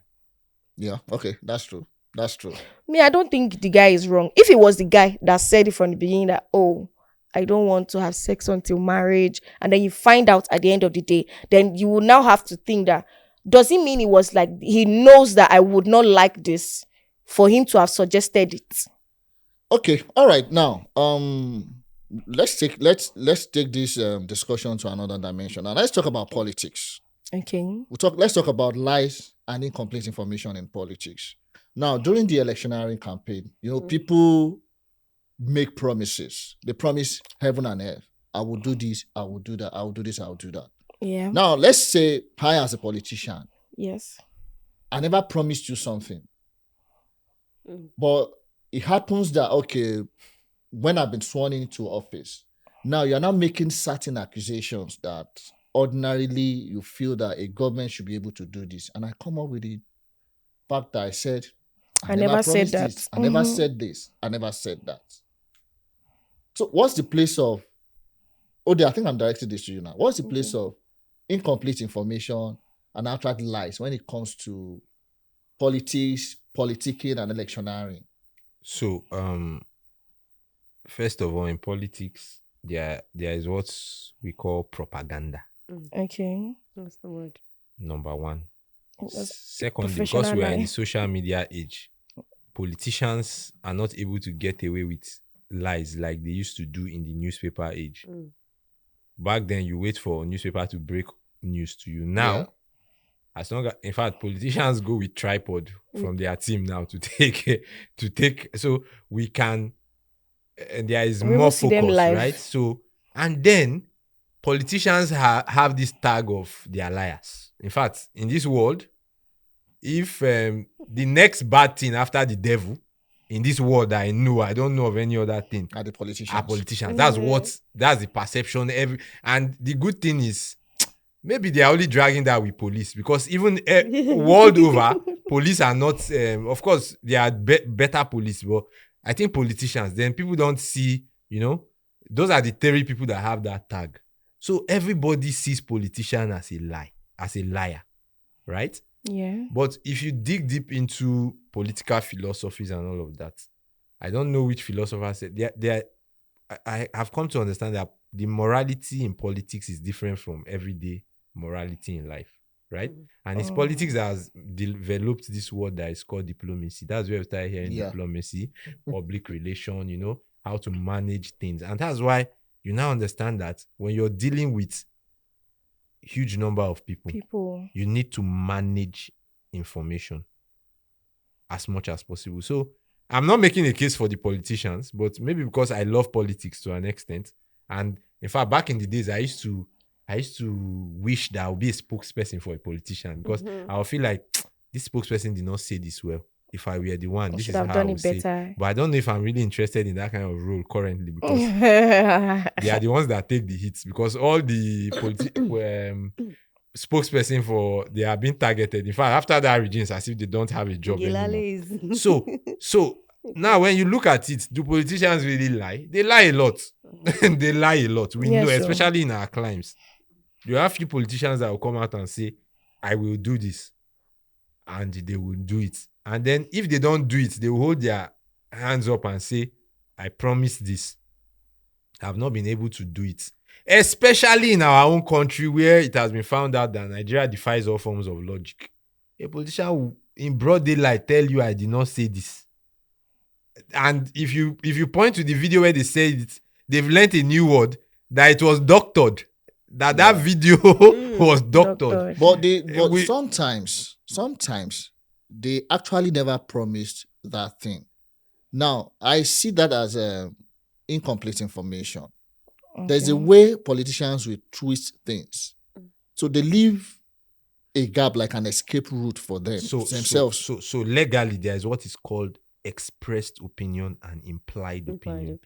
Yeah, okay, that's true. That's true. Me, I don't think the guy is wrong. If it was the guy that said it from the beginning that, oh, I don't want to have sex until marriage, and then you find out at the end of the day, then you will now have to think that, does it mean it was like he knows that I would not like this for him to have suggested it? Okay, all right. Now, let's take this discussion to another dimension. And let's talk about politics. Okay. Let's talk about lies and incomplete information in politics. Now, during the electioneering campaign, people make promises. They promise heaven and earth. I will do this, I will do that, I will do this, I will do that. Yeah. Now, let's say I, as a politician, Yes. I never promised you something. But it happens that, okay, when I've been sworn into office, now you're now making certain accusations that ordinarily you feel that a government should be able to do this. And I come up with the fact that I said, I never said promised that. this. I never Mhm. said this. I never said that. So what's the place of, I think I'm directing this to you now. What's the place of incomplete information and outright lies when it comes to politics, politicking, and electioneering? So, first of all, in politics, there is what we call propaganda. Okay. What's the word? Number one. That's Secondly, because professional we are in lie. the social media age, politicians are not able to get away with lies like they used to do in the newspaper age. Back then, you wait for a newspaper to break news to you. Now, Yeah. as long as, in fact, politicians go with tripod from their team now to take, so we can, there is We will more see them focus, live. right? So, and then politicians have this tag of they are liars. In fact, in this world, if the next bad thing after the devil in this world I know, I don't know of any other thing, Are the politicians? are politicians. That's the perception. And the good thing is, maybe they are only dragging that with police, because even world over, police are not. Of course, they are better police, but I think politicians. Then people don't see. Those are the 3 people that have that tag. So everybody sees politician as a liar, right? Yeah. But if you dig deep into political philosophies and all of that, I don't know which philosopher said I have come to understand that the morality in politics is different from everyday morality in life, right? And it's politics that has developed this word that is called diplomacy. That's where we started hearing diplomacy, public relation, how to manage things. And that's why you now understand that when you're dealing with huge number of people, you need to manage information as much as possible. So I'm not making a case for the politicians, but maybe because I love politics to an extent. And in fact, back in the days, I used to wish that I would be a spokesperson for a politician, because I would feel like this spokesperson did not say this well. If I were the one, this is how I would say. But I don't know if I'm really interested in that kind of role currently, because they are the ones that take the hits, because all the spokesperson they are being targeted. In fact, after that regime, it's as if they don't have a job anymore. So now when you look at it, do politicians really lie? They lie a lot. They lie a lot. We know, especially in our climes. You have few politicians that will come out and say, I will do this. And they will do it. And then if they don't do it, they will hold their hands up and say, I promise this. I've not been able to do it. Especially in our own country, where it has been found out that Nigeria defies all forms of logic. A politician will, in broad daylight, tell you, I did not say this. And if you point to the video where they said it, they've learnt a new word, that it was doctored. That video was doctored. But sometimes they actually never promised that thing. Now, I see that as incomplete information. Okay. There's a way politicians will twist things. So they leave a gap, like an escape route for themselves. So legally, there is what is called expressed opinion and implied opinion.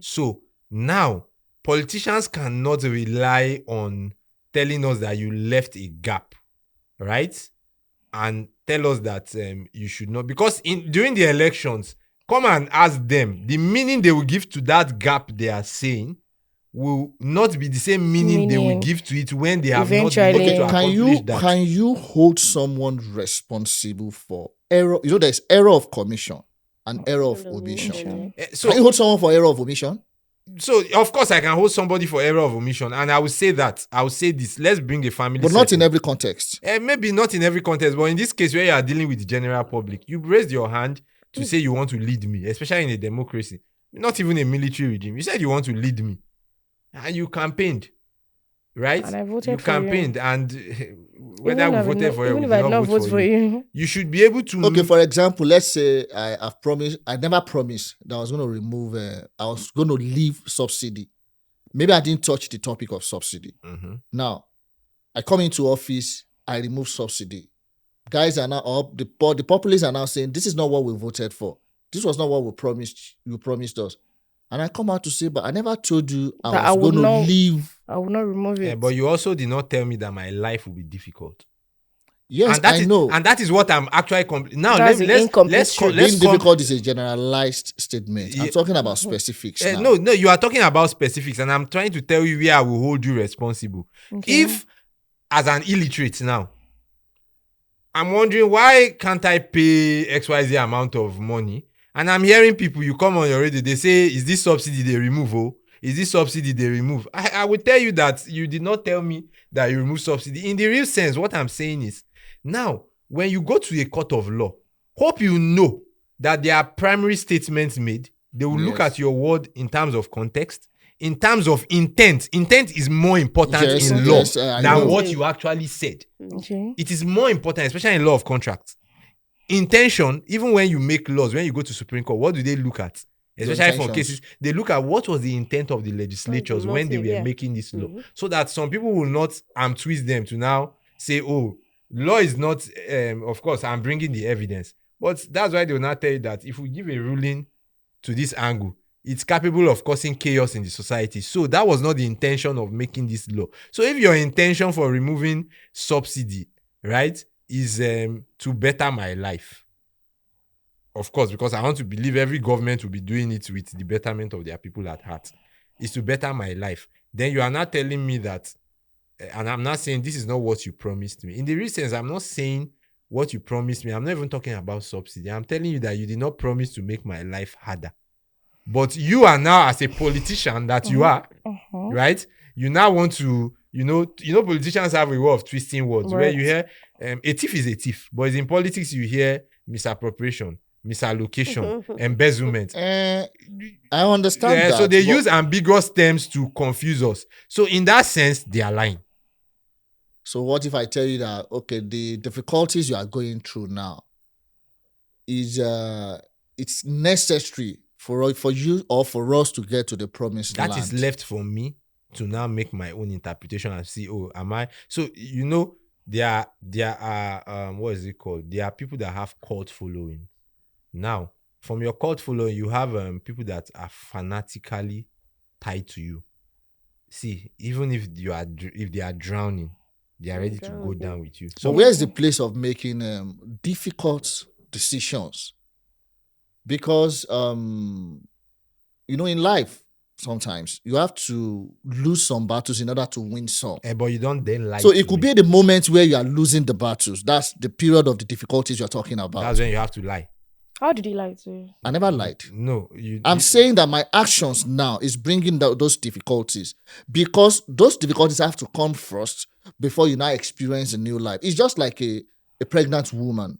So now, politicians cannot rely on telling us that you left a gap, right? And tell us that you should not, because during the elections, come and ask them, the meaning they will give to that gap they are saying will not be the same meaning they will give to it when they have not been able to accomplish that. Can you hold someone responsible for error? There's error of commission and error of omission. So can you hold someone for error of omission? So, of course, I can hold somebody for error of omission, and I will say that. I will say this. Let's bring a family. But not in every context. Maybe not in every context, but in this case where you are dealing with the general public, you raised your hand to say you want to lead me, especially in a democracy, not even a military regime. You said you want to lead me, and you campaigned, right? And I voted you for campaigned, you. And whether we voted for you, even if I did not vote for you, you should be able to. Okay, for example, let's say I never promised that I was going to remove, I was going to leave subsidy. Maybe I didn't touch the topic of subsidy. Mm-hmm. Now, I come into office, I remove subsidy. Guys are now up, the populists are now saying, this is not what we voted for. This was not what we promised. You promised us. And I come out to say, but I never told you I was going to leave. I will not remove it. Yeah, but you also did not tell me that my life will be difficult. Yes, and I know. And that is what I'm actually... Now, let's being difficult is a generalized statement. I'm talking about specifics now. No, you are talking about specifics, and I'm trying to tell you where I will hold you responsible. Okay. If, as an illiterate now, I'm wondering, why can't I pay XYZ amount of money? And I'm hearing people, you come on your radio, they say, is this subsidy they remove? Oh, is this subsidy they remove? I will tell you that you did not tell me that you remove subsidy. In the real sense, what I'm saying is, now, when you go to a court of law, hope you know that there are primary statements made. They will look Yes. at your word in terms of context, in terms of intent. Intent is more important Yes, in law yes, I than know. what you actually said. Okay. It is more important, especially in law of contracts. Intention, even when you make laws, when you go to Supreme Court, what do they look at? Especially for intentions. cases, they look at what was the intent of the legislatures when they were motive, yeah. making this law. So that some people will not twist them to now say, oh, law is not, of course, I'm bringing the evidence. But that's why they will not tell you that if we give a ruling to this angle, it's capable of causing chaos in the society. So that was not the intention of making this law. So if your intention for removing subsidy, right, is to better my life, of course, because I want to believe every government will be doing it with the betterment of their people at heart, is to better my life, then you are not telling me that, and I'm not saying this is not what you promised me. In the real sense, I'm not saying what you promised me. I'm not even talking about subsidy. I'm telling you that you did not promise to make my life harder. But you are now, as a politician that you are, right? You now want to, politicians have a way of twisting words where Right. you hear a thief is a thief, but in politics you hear misappropriation, misallocation, embezzlement. I understand that. So they but- use ambiguous terms to confuse us. So in that sense, they are lying. So what if I tell you that, okay, the difficulties you are going through now is it's necessary for you or for us to get to the promised That land? is left for me to now make my own interpretation and see, oh, am I? So, there are what is it called? There are people that have cult following. Now, from your cult following, you have people that are fanatically tied to you. See, even if they are drowning, they are ready to go down with you. So So where's the place of making difficult decisions? Because in life, sometimes you have to lose some battles in order to win some. but you don't then lie. So to it could me. be the moment where you are losing the battles. That's the period of the difficulties you're talking about. That's when you have to lie. How did he lie to you? I never lied. No, I'm saying that my actions now is bringing those difficulties, because those difficulties have to come first before you now experience a new life. It's just like a pregnant woman.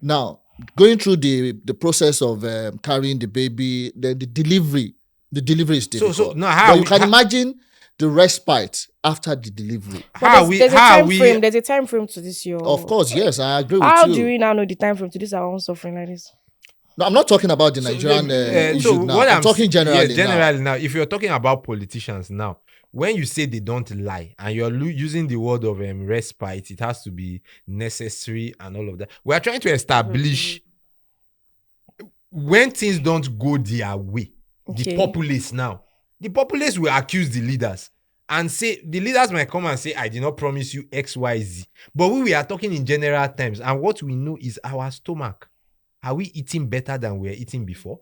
Now, going through the process of carrying the baby, the delivery is difficult. So now how but you we- can how- imagine the respite after the delivery. But there's a time frame. There's a time frame to this. Of course, yes, I agree with How you. do we now know the time frame to this our own suffering like this? No, I'm not talking about the Nigerian issue now. I'm talking generally. Generally now, if you're talking about politicians now, when you say they don't lie and you're using the word of respite, it has to be necessary and all of that. We are trying to establish when things don't go their way. The populace will accuse the leaders and say, the leaders might come and say, I did not promise you X, Y, Z. But we are talking in general terms, and what we know is our stomach. Are we eating better than we were eating before?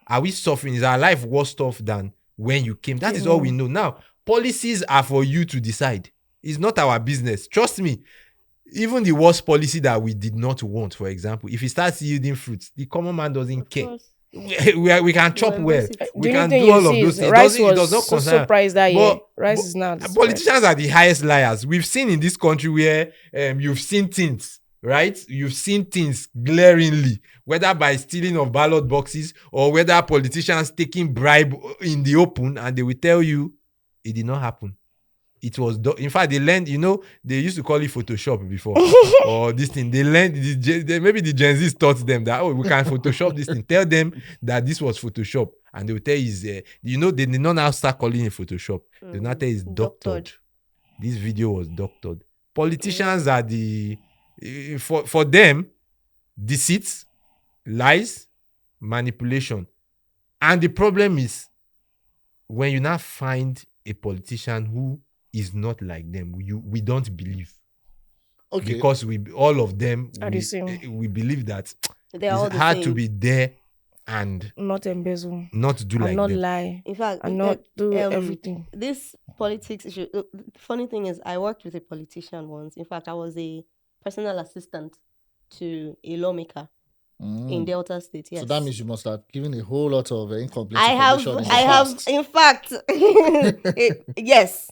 Are we suffering? Is our life worse off than when you came? That is all we know. Now, policies are for you to decide. It's not our business. Trust me. Even the worst policy that we did not want, for example, if it starts yielding fruits, the common man doesn't care. We can chop well. We can do all of those things. Rice It does not was so concern. surprised that year. But- Rice but is now. Politicians are the highest liars. We've seen in this country where you've seen things, right? You've seen things glaringly, whether by stealing of ballot boxes or whether politicians taking bribe in the open, and they will tell you it did not happen. It was in fact they learned, they used to call it Photoshop before or this thing. They learned maybe the Gen Z taught them that, oh, we can Photoshop this thing. Tell them that this was Photoshop, and they will tell you they did not now start calling it Photoshop. They now tell you it's doctored. This video was doctored. Politicians are the for them, deceit, lies, manipulation. And the problem is when you now find a politician who is not like them, we don't believe. Okay. Because all of them Are the same. we believe that They're all it's the hard same. to be there and Not embezzle. not do And like not them. lie. In fact, And not do everything. This politics issue. The funny thing is, I worked with a politician once. In fact, I was a personal assistant to a lawmaker in Delta State. Yes. So that means you must have given a whole lot of incomplete I information. have, in fact, yes,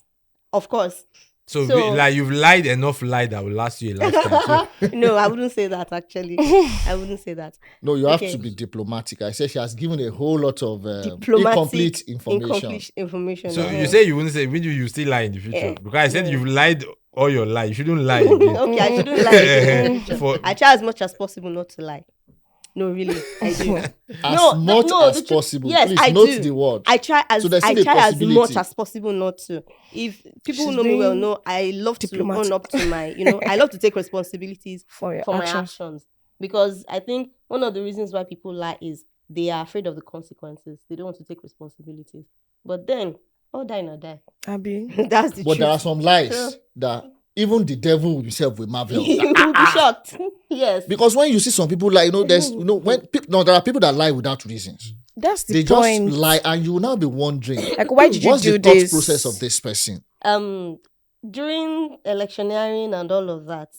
of course. So, So- like you've lied enough lie that will last you a lifetime. So, No, I wouldn't say that actually. I wouldn't say that. No, you have Okay. to be diplomatic. I said she has given a whole lot of Diplomatic, incomplete information. incomplete information. so you uh-huh. say you wouldn't say, when you still lie in the future? Eh, Because I said no. you've lied all your life. You shouldn't lie again. Okay, I shouldn't lie again in the future. For- I try as much as possible not to lie. No, really, I do. As No, much no, as the truth- possible. yes, Please I note do. the word. I try as So there's I still a try as possibility. much as possible not to. If people She's know me well, being know I love to diplomatic. own up to my, I love to take responsibilities For your for my actions. actions, because I think one of the reasons why people lie is they are afraid of the consequences. They don't want to take responsibilities. But then, all die or die. Abi. That's the But there are truth. some lies Yeah. that even the devil himself will marvel. You will be shocked. Yes. Because when you see some people like, there's, when people, no, there are people that lie without reasons. That's the They point. just lie, and you will now be wondering, Like, why did you what's do the thought this? process of this person? During electioneering and all of that,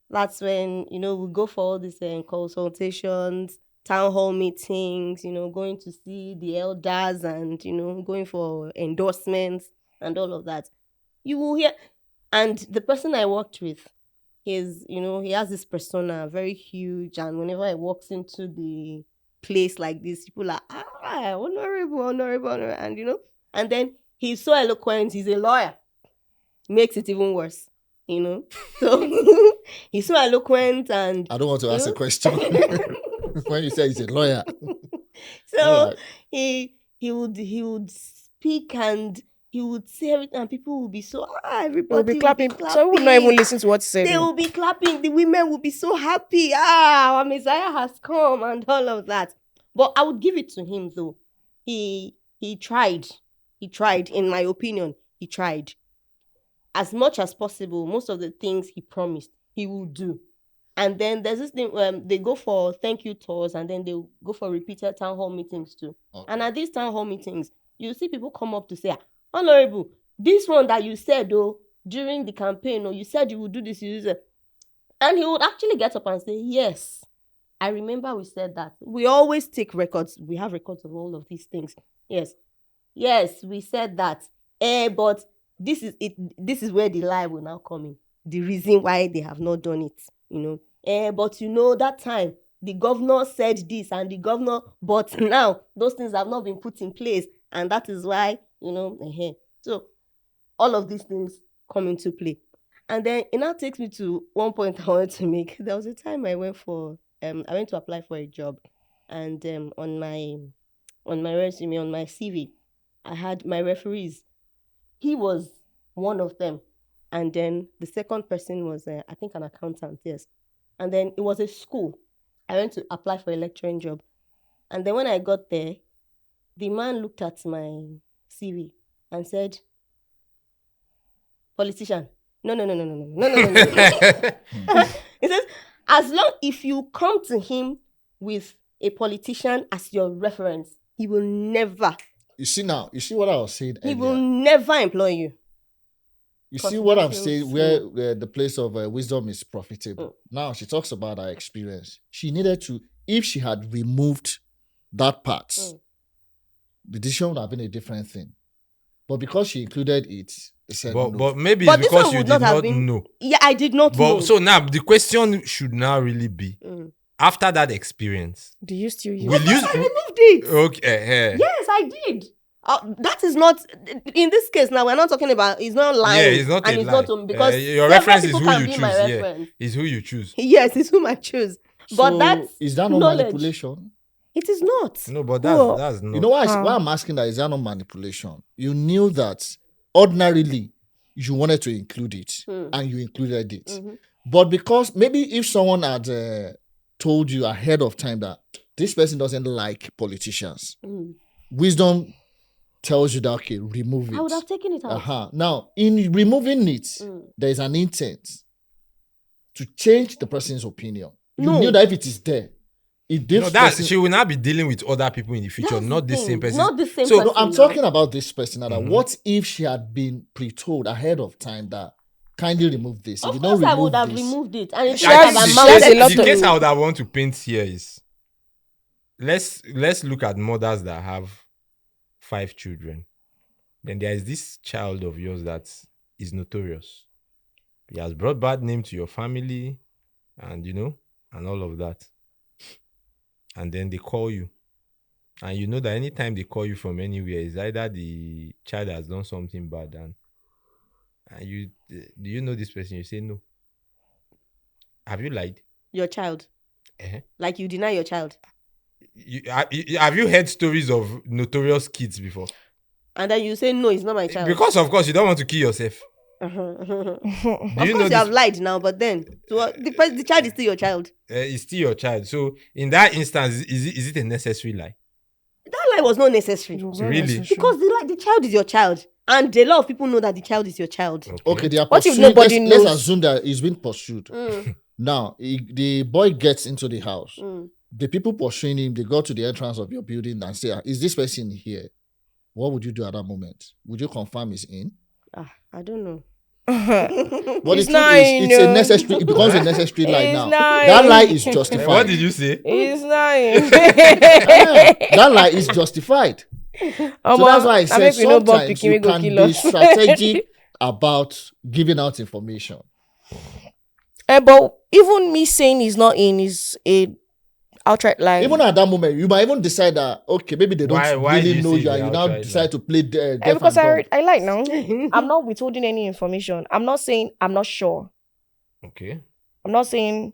that's when we go for all these consultations, town hall meetings, going to see the elders and going for endorsements and all of that. You will hear, and the person I worked with, he has this persona, very huge, and whenever he walks into the place like this, people are honorable, and and then he's so eloquent. He's a lawyer, makes it even worse, So he's so eloquent, and I don't want to ask a question. When you say he's a lawyer. so Alright. he would speak and he would say everything, and people will be so everybody They'll be will clapping. So we will not even listen to what he said. They will be clapping. The women will be so happy. Our Messiah has come and all of that. But I would give it to him though. He tried. He tried. In my opinion, he tried. As much as possible, most of the things he promised, he will do. And then there's this thing, they go for thank you tours, and then they go for repeated town hall meetings too. Okay. And at these town hall meetings, you see people come up to say, Honorable, this one that you said during the campaign, or you said you would do this, you do that. And he would actually get up and say, yes, I remember we said that. We always take records. We have records of all of these things. Yes, we said that. But this is it. This is where the lie will now come in. The reason why they have not done it, but that time the governor said this, and the governor, but now those things have not been put in place, and that is why So all of these things come into play, and then it now takes me to one point I wanted to make. There was a time I went to apply for a job, and on my resume, on my CV, I had my referees. He was one of them. And then the second person was, I think, an accountant, yes. And then it was a school. I went to apply for a lecturing job. And then when I got there, the man looked at my CV and said, politician. No. He says, if you come to him with a politician as your reference, he will never. You see what I was saying He earlier? will never employ you. You see what I'm Cosmetics, saying, where the place of wisdom is profitable. Now she talks about her experience. She needed to, if she had removed that part, the decision would have been a different thing. But because she included it, they said no. but maybe But it's this one because you would did not have not been- know. Yeah, I did not know. But so now the question should now really be, after that experience, Do you still use? will you? I removed it. Okay. Yes, I did. That is not, in this case now, we're not talking about, it's not lying. Yeah, it's not and a it's lie. not because Your several reference is people who can you be choose. my Yeah, reference. is who you choose. Yes, it's whom I choose. But So that's is that not knowledge. manipulation? It is not. No, but Well, that's not. You know why I'm asking that? Is that not manipulation? You knew that ordinarily you wanted to include it, and you included it. But because maybe if someone had told you ahead of time that this person doesn't like politicians, wisdom tells you that, okay, remove it. I would have taken it out. Now, in removing it, there is an intent to change the person's opinion. You No. knew that if it is there, if this No, that person... she will not be dealing with other people in the future, That's not the the thing. same person. Not the same So, person. No, I'm now. talking about this person. That what if she had been pre-told ahead of time that kindly remove this? If Of you don't course, I remove would have this, removed it. And it She should has- have she amounted has a lot the to- case I would have want to paint here is, let's look at mothers that have 5 children. Then there is this child of yours that is notorious. He has brought bad name to your family, and and all of that. And then they call you. And you know that anytime they call you from anywhere, it's either the child has done something bad, and you do you know this person? You say no. Have you lied? Your child. Eh? Like you deny your child. Have you heard stories of notorious kids before? And then you say, no, it's not my child. Because of course you don't want to kill yourself. Of Do course you know you have lied now, but then the child is still your child. It's still your child. So in that instance, is it a necessary lie? That lie was not necessary. Really? Because the child is your child. And a lot of people know that the child is your child. Okay, they are What if pursuing. nobody Let's knows? assume that he's been pursued. Now, the boy gets into the house. The people pursuing him, they go to the entrance of your building and say, is this person here? What would you do at that moment? Would you confirm he's in? I don't know. But It's the truth not is, in, it's a no. necessary. It becomes a necessary lie It's now. not That in. lie is justified. What did you say? It's not. That lie is justified. So that's why I said sometimes you can be strategic about giving out information. But even me saying he's not in is a outright lie. Even at that moment, you might even decide that, okay, maybe they don't Why do really you know say you, and the you now outright decide lie? to play deaf Because and dumb. I like now. I'm not withholding any information. I'm not saying I'm not sure. Okay. I'm not saying.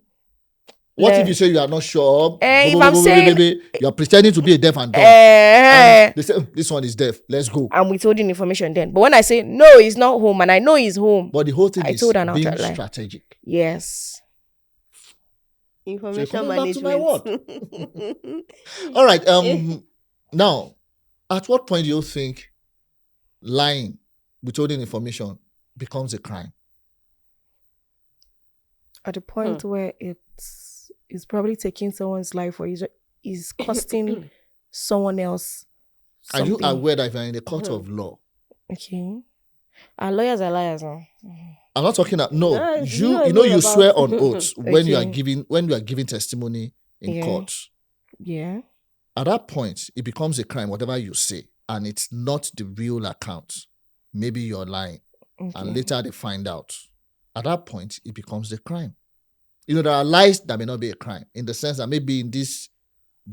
What if you say you are not sure? If I'm saying- you're pretending to be a deaf and dumb. Eh, And they say, this one is deaf. Let's go. I'm withholding information then. But when I say no, he's not home, and I know he's home. But the whole thing I is told an being outright lie. strategic. Yes. Information So you're coming back to my management. All right. Now, at what point do you think lying, withholding information, becomes a crime? At the point where it's probably taking someone's life, or is costing someone else Are you something. aware that if you're in a court of law? Okay. Our lawyers are liars now. I'm not talking about no. No, You swear on oath when you are Okay. giving testimony in Yeah. court. Yeah. At that point, it becomes a crime, whatever you say, and it's not the real account. Maybe you're lying, and Okay. later they find out. At that point, it becomes a crime. There are lies that may not be a crime, in the sense that maybe in this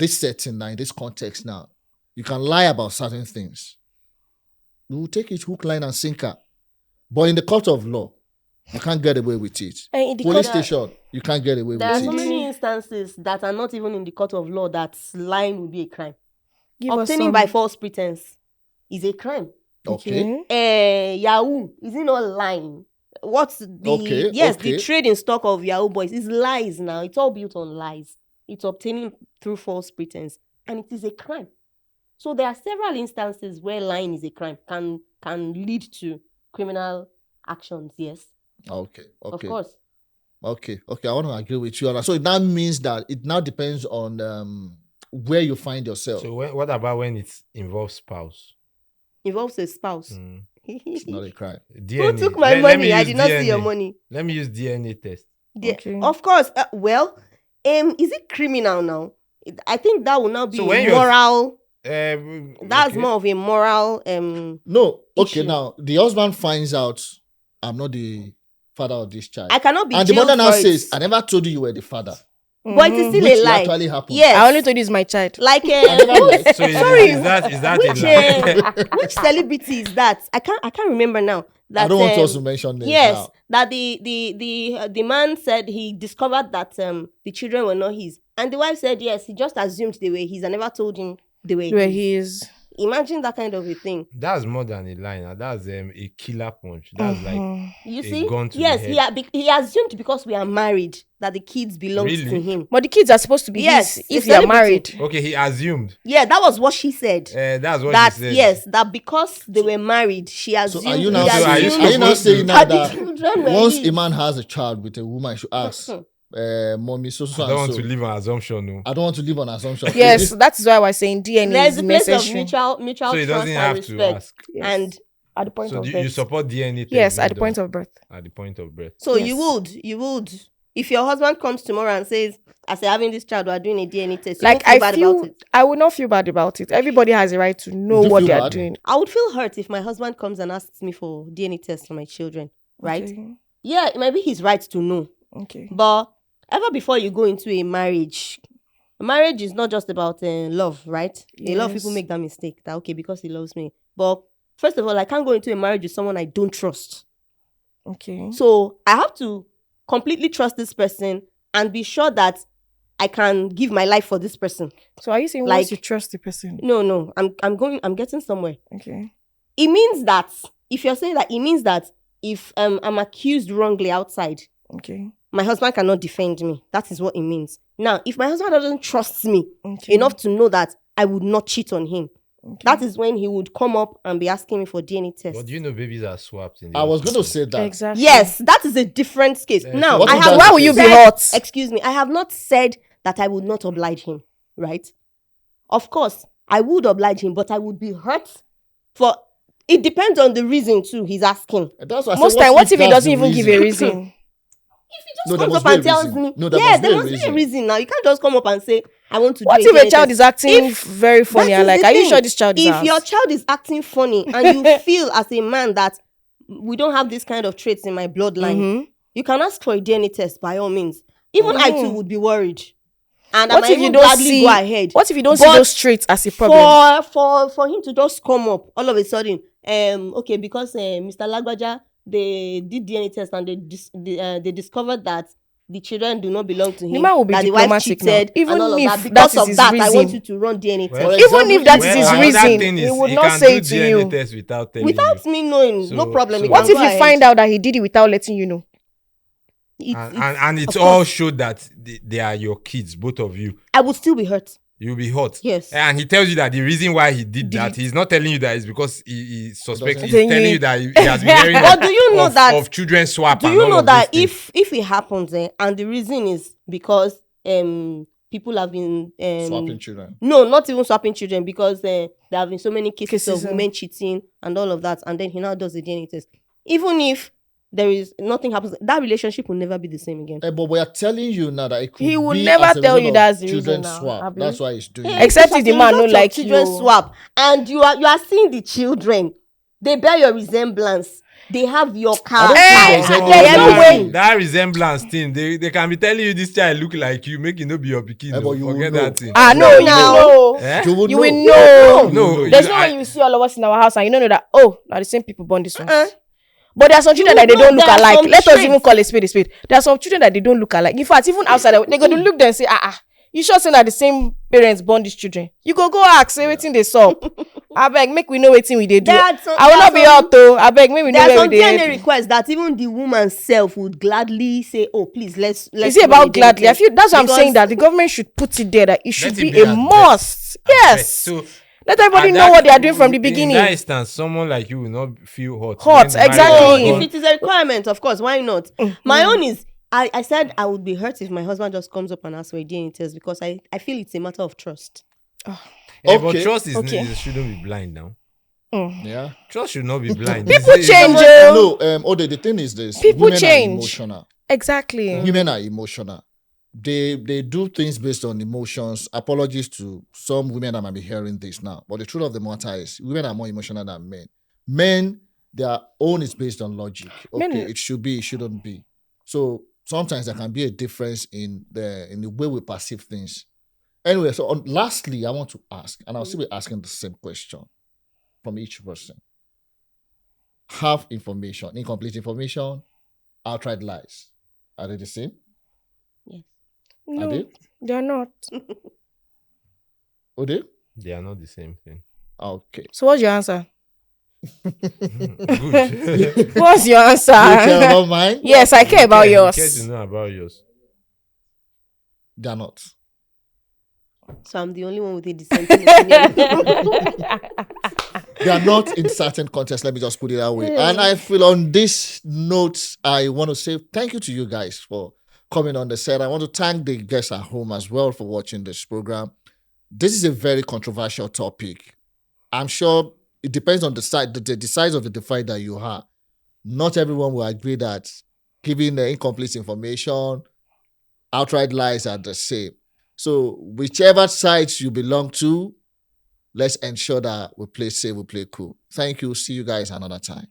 setting now, in this context now, you can lie about certain things. You will take it hook, line, and sinker. But in the court of law, you can't get away with it. And in the Police court- station, you can't get away There are with so it. many instances that are not even in the court of law that lying would be a crime. Give us Obtaining some. by false pretense is a crime. Okay. Yahoo, is it not lying? What's the Okay, yes, okay. the trade in stock of Yahoo boys is lies now. It's all built on lies. It's obtaining through false pretense, and it is a crime. So there are several instances where lying is a crime, can lead to criminal actions. Yes, Okay. of course. Okay. I want to agree with you on that. So that means that it now depends on where you find yourself. So what about when it involves spouse? Involves a spouse. It's not a crime. DNA. Who took my Let me money? I use did not see your DNA. money. Let me use DNA test. Okay. Of course. Is it criminal now? I think that will now be So when a you're- moral. That's Okay. more of a moral. No. Okay. Issue. Now the husband finds out I'm not the father of this child, I cannot be and the jailed mother now for it. says, "I never told you you were the father," But it is still which a lie. actually happened. Yes. I only told you it's my child. Like never lied. So Sorry. is that which a lie? which celebrity is that? I can't remember now. That, I don't want us to mention names Yes, now. that the man said he discovered that the children were not his, and the wife said yes, he just assumed they were his. I never told him they were Where his. he is. Imagine that kind of a thing. That's more than a lie. Now. That's a killer punch. That's like You a see? gun to Yes, the head. he assumed because we are married that the kids belong to Really? him. But the kids are supposed to be Yes, his the if they are celebrity. married. Okay, he assumed. Yeah, that was what she said. That's what That she said. yes, that because they were married, she So assumed. are you he now So are you saying, supposed to- saying now that the that children were once his? a man has a child with a woman, he should ask, mommy, so I don't want so. to leave an assumption. No. I don't want to live on assumption. Yes, This- that is why I was saying DNA There's is a place of necessary. mutual So he trust doesn't and have to respect. ask. Yes. And At the point So of you birth. support DNA test Yes, being at the point done of birth. at the point of birth. so Yes. you would If your husband comes tomorrow and says, as you're having this child, we're doing a DNA test, you Like won't feel bad about it. I would not feel bad about it. Everybody has a right to know You what feel they are bad? doing. I would feel hurt if my husband comes and asks me for DNA test for my children, right? Okay. Yeah, it might be his right to know. Okay. But ever before you go into a marriage is not just about love, right? A lot of people Yes. make that mistake that, okay, because he loves me. But first of all, I can't go into a marriage with someone I don't trust. Okay. So I have to completely trust this person and be sure that I can give my life for this person. So are you saying Like- once you trust the person? No, I'm getting somewhere. Okay. It means that if you're saying that, it means that if I'm accused wrongly outside, Okay. my husband cannot defend me. That is what it means. Now, if my husband doesn't trust me Okay. enough to know that I would not cheat on him, Okay. that is when he would come up and be asking me for DNA test. But do you know babies are swapped in the I was going to hospital? say that. Exactly. Yes, that is a different case. Yeah, Now, so I what have if not why will you be said- hot? Excuse me, I have not said that I would not oblige him, right? Of course, I would oblige him, but I would be hurt for. It depends on the reason too. He's asking. That's why I said, Most time, what if he that's doesn't the even give a reason? No, there Comes must up be a and tells reason. me, No, there yeah, must be there a must be a reason. reason. Now you can't just come up and say, "I want to." What do if a DNA child test." is acting If- very funny That and is like, the are you thing. sure this child is If ours? your child is acting funny and you feel as a man that we don't have this kind of traits in my bloodline, Mhm. you can ask for a DNA test by all means. Even I too would be worried, and I What might if you even don't gladly see? go ahead. What if you don't see But those traits as a problem? For him to just come up all of a sudden, okay, because Mr. Lagbaja, they did DNA test and they discovered that the children do not belong to him. The man will be that the wife diplomatic now. cheated, Even and all of if that. that Because is of his that, I want reason. you to run DNA Well, test. For Even example, if that is Well, his another reason, thing he is would he not can say do it to DNA you. test without telling Without you. me knowing, So- no problem. so- you What can if go you ahead. find out that he did it without letting you know? And it's of all course, showed that they are your kids, both of you. I would still be hurt. You'll be hot. Yes. And he tells you that the reason why he did Did that, it- he's not telling you that it's because he suspects. doesn't- He's Then telling you- you that he has been hearing But do you know that- of children swap Do and you all know of that those things. if it happens, and the reason is because people have been Swapping children. No, not even swapping children, because there have been so many cases of Cases, women cheating and all of that, and then he now does the DNA test. Even if there is nothing happens, that relationship will never be the same again. But we are telling you now that it could He will be never as a tell result you of that's the children reason now, swap. Abi. That's why he's doing it. Except It's if the as a man result no of like children you. swap, and you are seeing the children. They bear your resemblance. They have your I don't character. think there's any there's no reason. way. That resemblance thing, they can be telling you this child look like you, make it no be your pikin. But No, you will forget know. that thing. Ah no, you Now. will know. Eh? You will You know. will know. No, There's you- no I- way you see all of us in our house and you don't know that, oh, now the same people born this one. Uh-uh. But there are some children will that they know don't look there are alike. some Let us traits. even call a spade a spade. There are some children that they don't look alike. In fact, even outside, they're going to look there and say, you sure say that the same parents born these children? You go ask, say wetin dey sup. I beg, make we know wetin we dey do. There are some- I will there not are be some- out though. I beg, make we know There are where some we dey. DNA requests that even the woman self would gladly say, "Oh, please, let's." Is it run about a DNA gladly? I test." feel that's what I'm Because saying, that the government should put it there that it should Let be it be a as must. best. Yes. So Let everybody at know that- what they are doing from the In that beginning. instance, someone like you will not feel hot. Hot, when the marriage exactly. is No, done. if it is a requirement, of course, why not? My own is, I said I would be hurt if my husband just comes up and asks for a DNA test, because I feel it's a matter of trust. Yeah, but Okay. trust Okay. shouldn't be blind now. Yeah. Trust should not be blind. People It's- change. No, the thing is this. People Women change. are emotional. Exactly. Women are emotional. They do things based on emotions. Apologies to some women that might be hearing this now. But the truth of the matter is women are more emotional than men. Men, their own is based on logic. Okay, Men- it should be, it shouldn't be. So sometimes there can be a difference in the way we perceive things. Anyway, so lastly, I want to ask, and I'll still be asking the same question from each person. Half information, incomplete information, outright lies. Are they the same? Are No, they? they're not. Oh, they? They are not the same thing. Okay. So what's your answer? Good. What's your answer? You care about mine? Yes, I care about You yours. care to know about yours. They are not. So I'm the only one with a dissenting opinion. They are not in certain contexts. Let me just put it that way. And I feel on this note, I want to say thank you to you guys for coming on the set. I want to thank the guests at home as well for watching this program. This is a very controversial topic. I'm sure it depends on the size of the divide that you have. Not everyone will agree that giving the incomplete information outright lies are the same. So whichever sides you belong to, let's ensure that we play safe, we play cool. Thank you. See you guys another time.